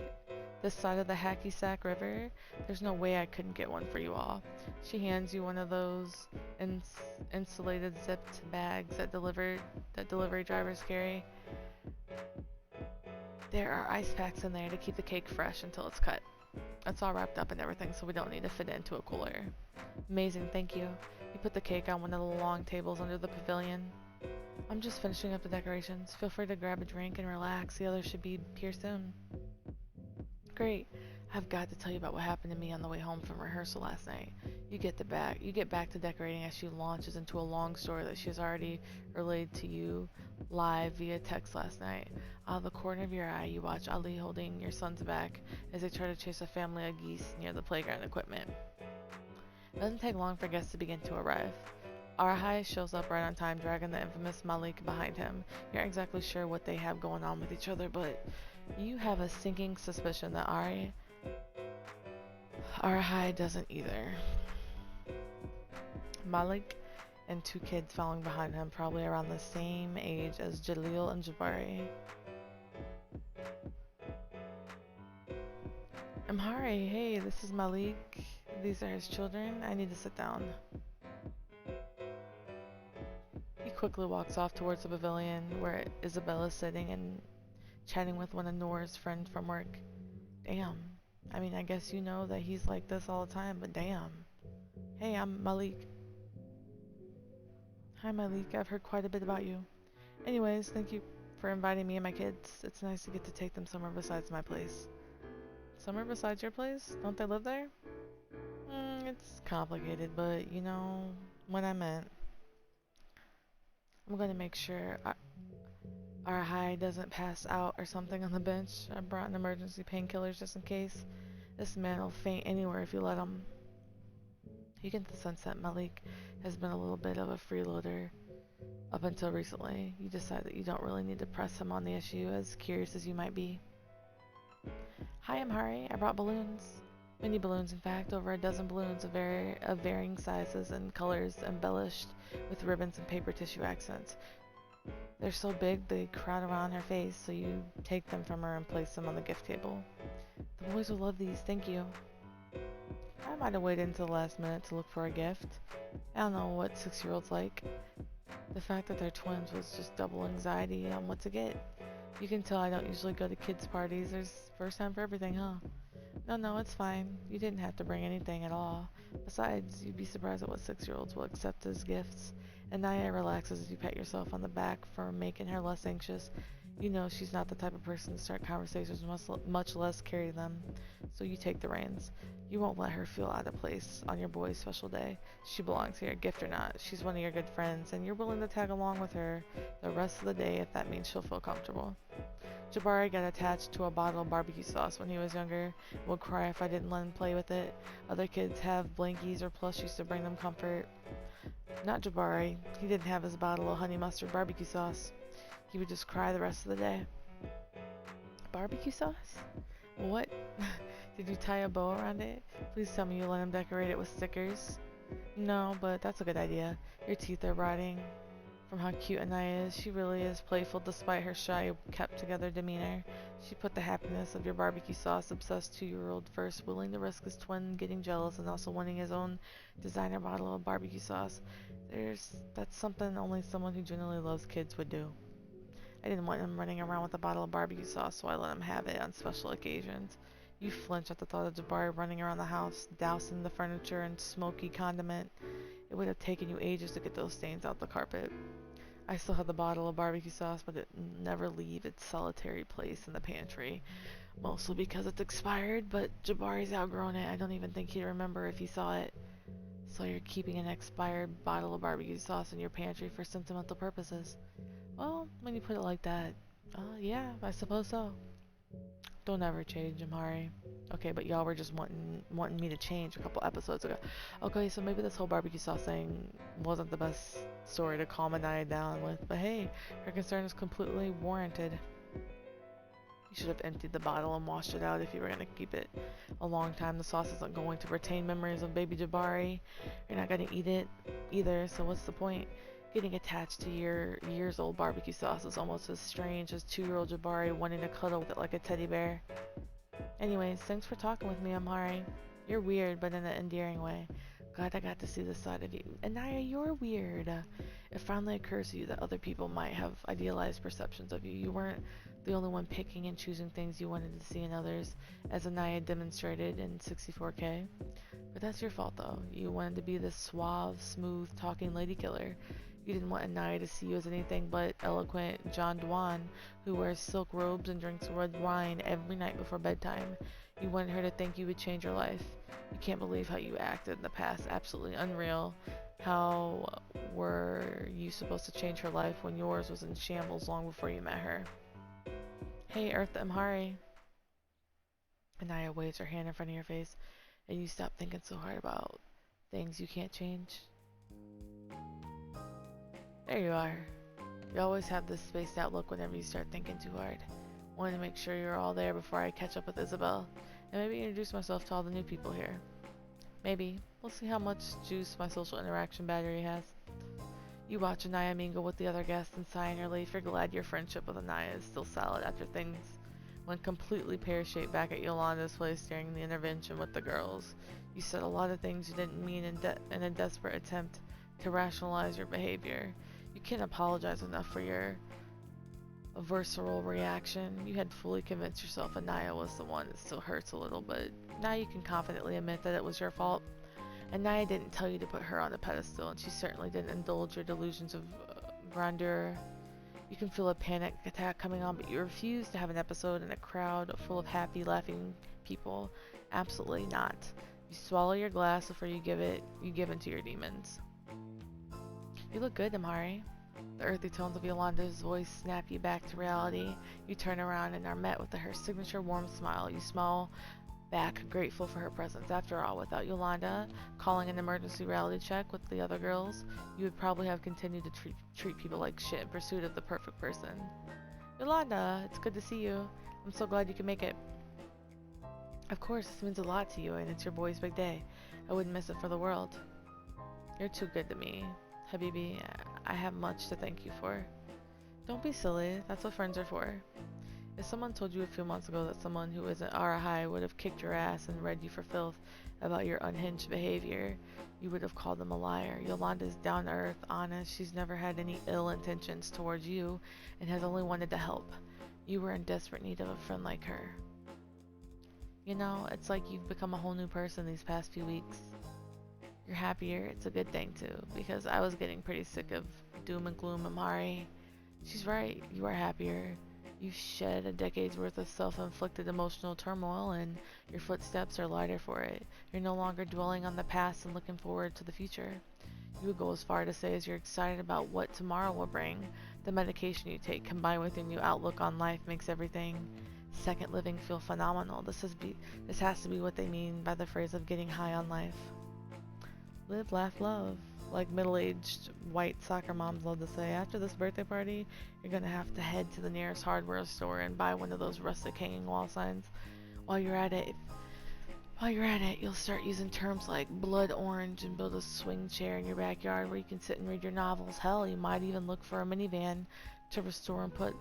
this side of the Hacky Sack River. There's no way I couldn't get one for you all. She hands you one of those insulated zipped bags that delivery drivers carry. There are ice packs in there to keep the cake fresh until it's cut. It's all wrapped up and everything, so we don't need to fit it into a cooler. Amazing, thank you. You put the cake on one of the long tables under the pavilion. I'm just finishing up the decorations. Feel free to grab a drink and relax. The others should be here soon. Great. I've got to tell you about what happened to me on the way home from rehearsal last night. You get back to decorating as she launches into a long story that she has already relayed to you live via text last night. Out of the corner of your eye, you watch Ali holding your son's back as they try to chase a family of geese near the playground equipment. It doesn't take long for guests to begin to arrive. Arhai shows up right on time, dragging the infamous Malik behind him. You're not exactly sure what they have going on with each other, but you have a sinking suspicion that Arhai doesn't either. Malik and two kids following behind him, probably around the same age as Jalil and Jabari. Emhari, hey, this is Malik. These are his children. I need to sit down. He quickly walks off towards the pavilion where Isabella's sitting and chatting with one of Nora's friends from work. Damn. I mean, I guess you know that he's like this all the time, but damn. Hey, I'm Malik. Hi, Malik. I've heard quite a bit about you. Anyways, thank you for inviting me and my kids. It's nice to get to take them somewhere besides my place. Somewhere besides your place? Don't they live there? It's complicated, but you know what I meant. I'm gonna make sure our high doesn't pass out or something on the bench. I brought an emergency painkillers just in case. This man will faint anywhere if you let him. You get the sense that Malik has been a little bit of a freeloader up until recently. You decide that you don't really need to press him on the issue, as curious as you might be. Hi, Emhari. I brought balloons. Many balloons, in fact, over a dozen balloons of varying sizes and colors, embellished with ribbons and paper tissue accents. They're so big they crowd around her face, so you take them from her and place them on the gift table. The boys will love these, thank you. I might have waited until the last minute to look for a gift. I don't know what 6-year-olds like. The fact that they're twins was just double anxiety on what to get. You can tell I don't usually go to kids' parties. There's first time for everything, huh? No, it's fine. You didn't have to bring anything at all. Besides, you'd be surprised at what 6-year-olds will accept as gifts. And Naya relaxes as you pat yourself on the back for making her less anxious. You know she's not the type of person to start conversations, much less carry them. So you take the reins. You won't let her feel out of place on your boy's special day. She belongs here, gift or not. She's one of your good friends, and you're willing to tag along with her the rest of the day if that means she'll feel comfortable. Jabari got attached to a bottle of barbecue sauce when he was younger. Would cry if I didn't let him play with it. Other kids have blankies or plushies to bring them comfort. Not Jabari. He didn't have his bottle of honey mustard barbecue sauce. He would just cry the rest of the day. Barbecue sauce? What? Did you tie a bow around it? Please tell me you let him decorate it with stickers. No, but that's a good idea. Your teeth are rotting. From how cute Anaya is, she really is playful despite her shy, kept-together demeanor. She put the happiness of your barbecue sauce-obsessed 2-year-old first, willing to risk his twin getting jealous and also wanting his own designer bottle of barbecue sauce. That's something only someone who genuinely loves kids would do. I didn't want him running around with a bottle of barbecue sauce, so I let him have it on special occasions. You flinch at the thought of Jabari running around the house, dousing the furniture in smoky condiment. It would have taken you ages to get those stains out the carpet. I still have the bottle of barbecue sauce, but it never leave its solitary place in the pantry. Mostly because it's expired, but Jabari's outgrown it. I don't even think he'd remember if he saw it. So you're keeping an expired bottle of barbecue sauce in your pantry for sentimental purposes. Well, when you put it like that, yeah, I suppose so. Don't ever change, Emhari. Okay, but y'all were just wanting me to change a couple episodes ago. Okay, so maybe this whole barbecue sauce thing wasn't the best story to calm Anaya down with, but hey, her concern is completely warranted. You should have emptied the bottle and washed it out if you were going to keep it a long time. The sauce isn't going to retain memories of baby Jabari. You're not going to eat it either, so what's the point? Getting attached to your years old barbecue sauce is almost as strange as 2-year-old Jabari wanting to cuddle with it like a teddy bear. Anyways, thanks for talking with me, Emhari. You're weird, but in an endearing way. Glad I got to see this side of you. Anaya, you're weird. It finally occurs to you that other people might have idealized perceptions of you. You weren't the only one picking and choosing things you wanted to see in others, as Anaya demonstrated in 64K. But that's your fault, though. You wanted to be this suave, smooth, talking lady killer. You didn't want Anaya to see you as anything but eloquent John Dwan, who wears silk robes and drinks red wine every night before bedtime. You wanted her to think you would change her life. You can't believe how you acted in the past. Absolutely unreal. How were you supposed to change her life when yours was in shambles long before you met her? Hey, Earth Emhari. Anaya waves her hand in front of your face, and you stop thinking so hard about things you can't change. There you are. You always have this spaced out look whenever you start thinking too hard. Wanted to make sure you're all there before I catch up with Isabel, and maybe introduce myself to all the new people here. Maybe. We'll see how much juice my social interaction battery has. You watch Anaya mingle with the other guests and sigh in your relief. You're glad your friendship with Anaya is still solid after things went completely pear-shaped back at Yolanda's place during the intervention with the girls. You said a lot of things you didn't mean in a desperate attempt to rationalize your behavior. You can't apologize enough for your visceral reaction. You had fully convinced yourself Anaya was the one. It still hurts a little, but now you can confidently admit that it was your fault. Anaya didn't tell you to put her on a pedestal, and she certainly didn't indulge your delusions of grandeur. You can feel a panic attack coming on, but you refuse to have an episode in a crowd full of happy, laughing people. Absolutely not. You swallow your glass before you give in to your demons. You look good, Emhari. The earthy tones of Yolanda's voice snap you back to reality. You turn around and are met with her signature warm smile. You smile back, grateful for her presence. After all, without Yolanda calling an emergency reality check with the other girls, you would probably have continued to treat people like shit in pursuit of the perfect person. Yolanda, it's good to see you. I'm so glad you can make it. Of course, this means a lot to you, and it's your boy's big day. I wouldn't miss it for the world. You're too good to me, Habibi. I have much to thank you for. Don't be silly. That's what friends are for. If someone told you a few months ago that someone who isn't Arahai would have kicked your ass and read you for filth about your unhinged behavior, you would have called them a liar. Yolanda's down to earth, honest. She's never had any ill intentions towards you and has only wanted to help. You were in desperate need of a friend like her. You know, it's like you've become a whole new person these past few weeks. You're happier. It's a good thing too, because I was getting pretty sick of doom and gloom, Emhari. She's right. You are happier. You've shed a decade's worth of self-inflicted emotional turmoil, and your footsteps are lighter for it. You're no longer dwelling on the past and looking forward to the future. You would go as far to say as you're excited about what tomorrow will bring. The medication you take, combined with your new outlook on life, makes everything second living feel phenomenal. This has to be what they mean by the phrase of getting high on life. Live, laugh, love. Like middle-aged white soccer moms love to say, after this birthday party, you're gonna have to head to the nearest hardware store and buy one of those rustic hanging wall signs. While you're at it, you'll start using terms like blood orange and build a swing chair in your backyard where you can sit and read your novels. Hell, you might even look for a minivan to restore and put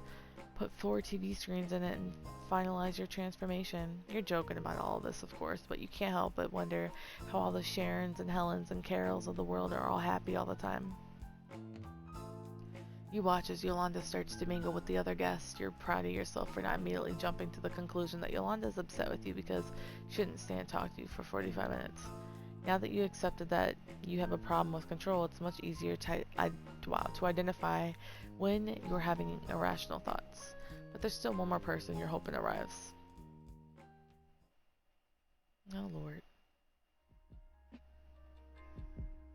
4 TV screens in it and finalize your transformation. You're joking about all of this, of course, but you can't help but wonder how all the Sharons and Helens and Carols of the world are all happy all the time. You watch as Yolanda starts to mingle with the other guests. You're proud of yourself for not immediately jumping to the conclusion that Yolanda's upset with you because she didn't stand to talk to you for 45 minutes. Now that you accepted that you have a problem with control, it's much easier to identify when you're having irrational thoughts. But there's still one more person you're hoping arrives. Oh, Lord.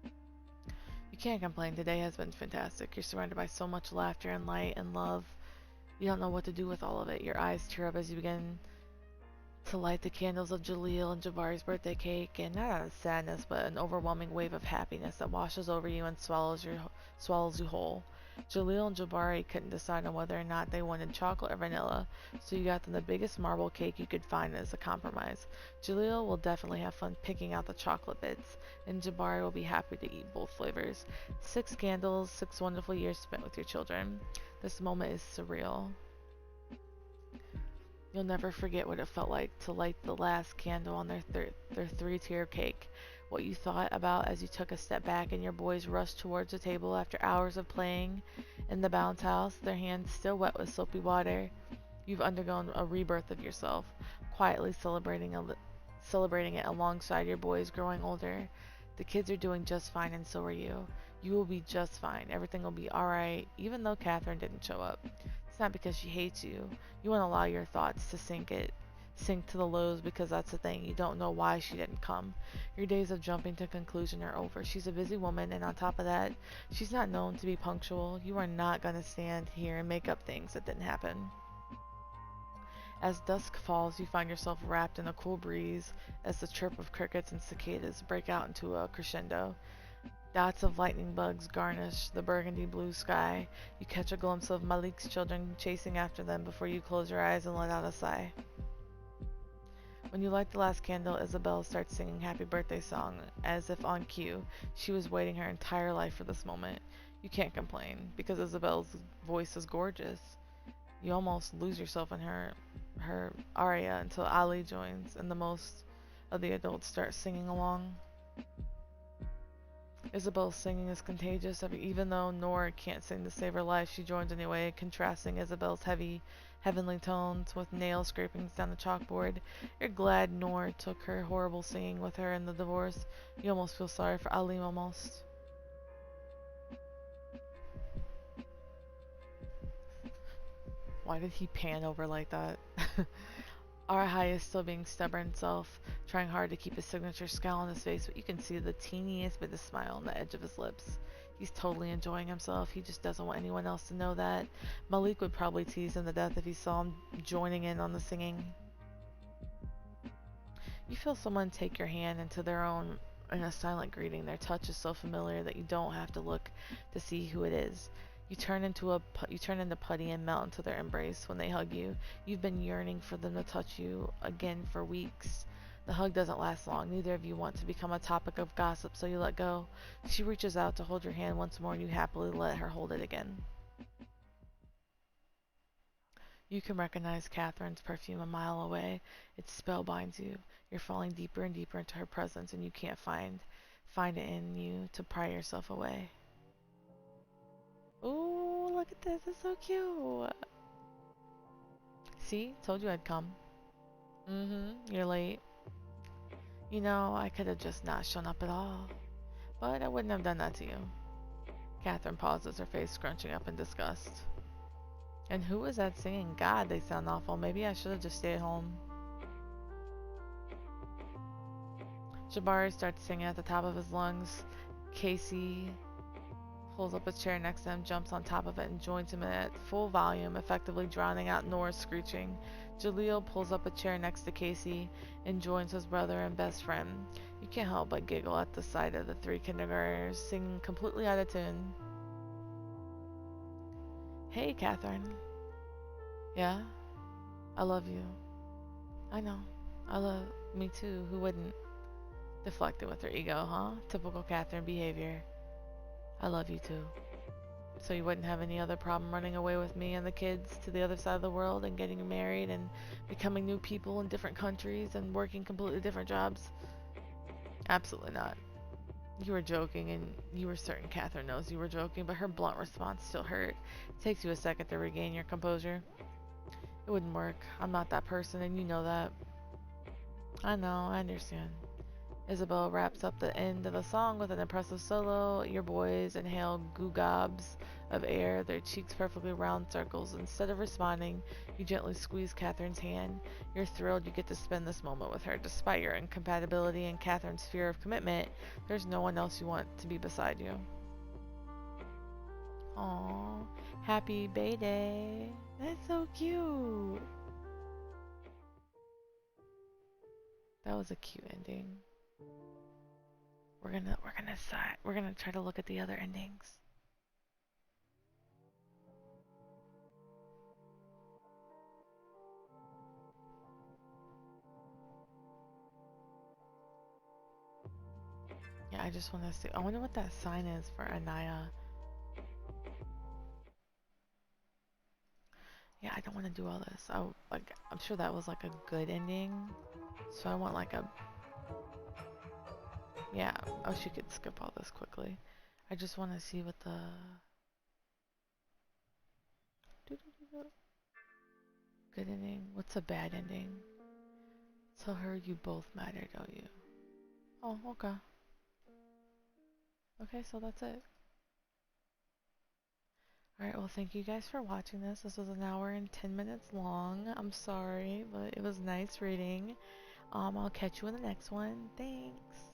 You can't complain. Today has been fantastic. You're surrounded by so much laughter and light and love. You don't know what to do with all of it. Your eyes tear up as you begin to light the candles of Jaleel and Jabari's birthday cake, and not out of sadness, but an overwhelming wave of happiness that washes over you and swallows you whole. Jaleel and Jabari couldn't decide on whether or not they wanted chocolate or vanilla, so you got them the biggest marble cake you could find as a compromise. Jaleel will definitely have fun picking out the chocolate bits, and Jabari will be happy to eat both flavors. 6 candles, 6 wonderful years spent with your children. This moment is surreal. You'll never forget what it felt like to light the last candle on their 3-tier cake. What you thought about as you took a step back and your boys rushed towards the table after hours of playing in the bounce house, their hands still wet with soapy water. You've undergone a rebirth of yourself, quietly celebrating it alongside your boys growing older. The kids are doing just fine, and so are you. You will be just fine. Everything will be alright, even though Catherine didn't show up. It's not because she hates you. You want to allow your thoughts to sink to the lows, because that's the thing. You don't know why she didn't come. Your days of jumping to conclusion are over. She's a busy woman, and on top of that, she's not known to be punctual. You are not going to stand here and make up things that didn't happen. As dusk falls, you find yourself wrapped in a cool breeze as the chirp of crickets and cicadas break out into a crescendo. Dots of lightning bugs garnish the burgundy blue sky. You catch a glimpse of Malik's children chasing after them before you close your eyes and let out a sigh. When you light the last candle, Isabel starts singing Happy Birthday song, as if on cue. She was waiting her entire life for this moment. You can't complain, because Isabel's voice is gorgeous. You almost lose yourself in her aria until Ali joins and the most of the adults start singing along. Isabel's singing is contagious. Even though Nora can't sing to save her life, she joins anyway, contrasting Isabel's heavy, heavenly tones with nail scrapings down the chalkboard. You're glad Nora took her horrible singing with her in the divorce. You almost feel sorry for Ali almost. Why did he pan over like that? Arahai is still being stubborn self, trying hard to keep his signature scowl on his face, but you can see the teeniest bit of smile on the edge of his lips. He's totally enjoying himself. He just doesn't want anyone else to know that. Malik would probably tease him to death if he saw him joining in on the singing. You feel someone take your hand into their own in a silent greeting. Their touch is so familiar that you don't have to look to see who it is. You turn into putty and melt into their embrace when they hug you. You've been yearning for them to touch you again for weeks. The hug doesn't last long. Neither of you want to become a topic of gossip, so you let go. She reaches out to hold your hand once more, and you happily let her hold it again. You can recognize Catherine's perfume a mile away. It spellbinds you. You're falling deeper and deeper into her presence, and you can't find it in you to pry yourself away. Ooh, look at this. It's so cute. See? Told you I'd come. You're late. You know, I could have just not shown up at all. But I wouldn't have done that to you. Catherine pauses, her face scrunching up in disgust. And who was that singing? God, they sound awful. Maybe I should have just stayed home. Jabari starts singing at the top of his lungs. Casey pulls up a chair next to him, jumps on top of it, and joins him at full volume, effectively drowning out Nora's screeching. Jaleel pulls up a chair next to Casey and joins his brother and best friend. You can't help but giggle at the sight of the 3 kindergartners singing completely out of tune. Hey, Catherine. Yeah? I love you. I know. I love me too. Who wouldn't? Deflected with her ego, huh? Typical Catherine behavior. I love you too. So you wouldn't have any other problem running away with me and the kids to the other side of the world and getting married and becoming new people in different countries and working completely different jobs? Absolutely not. You were joking, and you were certain Catherine knows you were joking, but her blunt response still hurt. It takes you a second to regain your composure. It wouldn't work. I'm not that person, and you know that. I know, I understand. Isabel wraps up the end of the song with an impressive solo. Your boys inhale goo gobs of air, their cheeks perfectly round circles. Instead of responding, you gently squeeze Catherine's hand. You're thrilled you get to spend this moment with her. Despite your incompatibility and Catherine's fear of commitment, there's no one else you want to be beside you. Aww, happy Bay Day. That's so cute. That was a cute ending. We're gonna try to look at the other endings. Yeah, I just want to see. I wonder what that sign is for Anaya. Yeah, I don't want to do all this. I'm sure that was like a good ending. So I want like a, yeah, oh, she could skip all this quickly. I just want to see what the, good ending. What's a bad ending? Tell her you both matter, don't you? Oh, okay. Okay, so that's it. Alright, well, thank you guys for watching this. This was an hour and 10 minutes long. I'm sorry, but it was nice reading. I'll catch you in the next one. Thanks.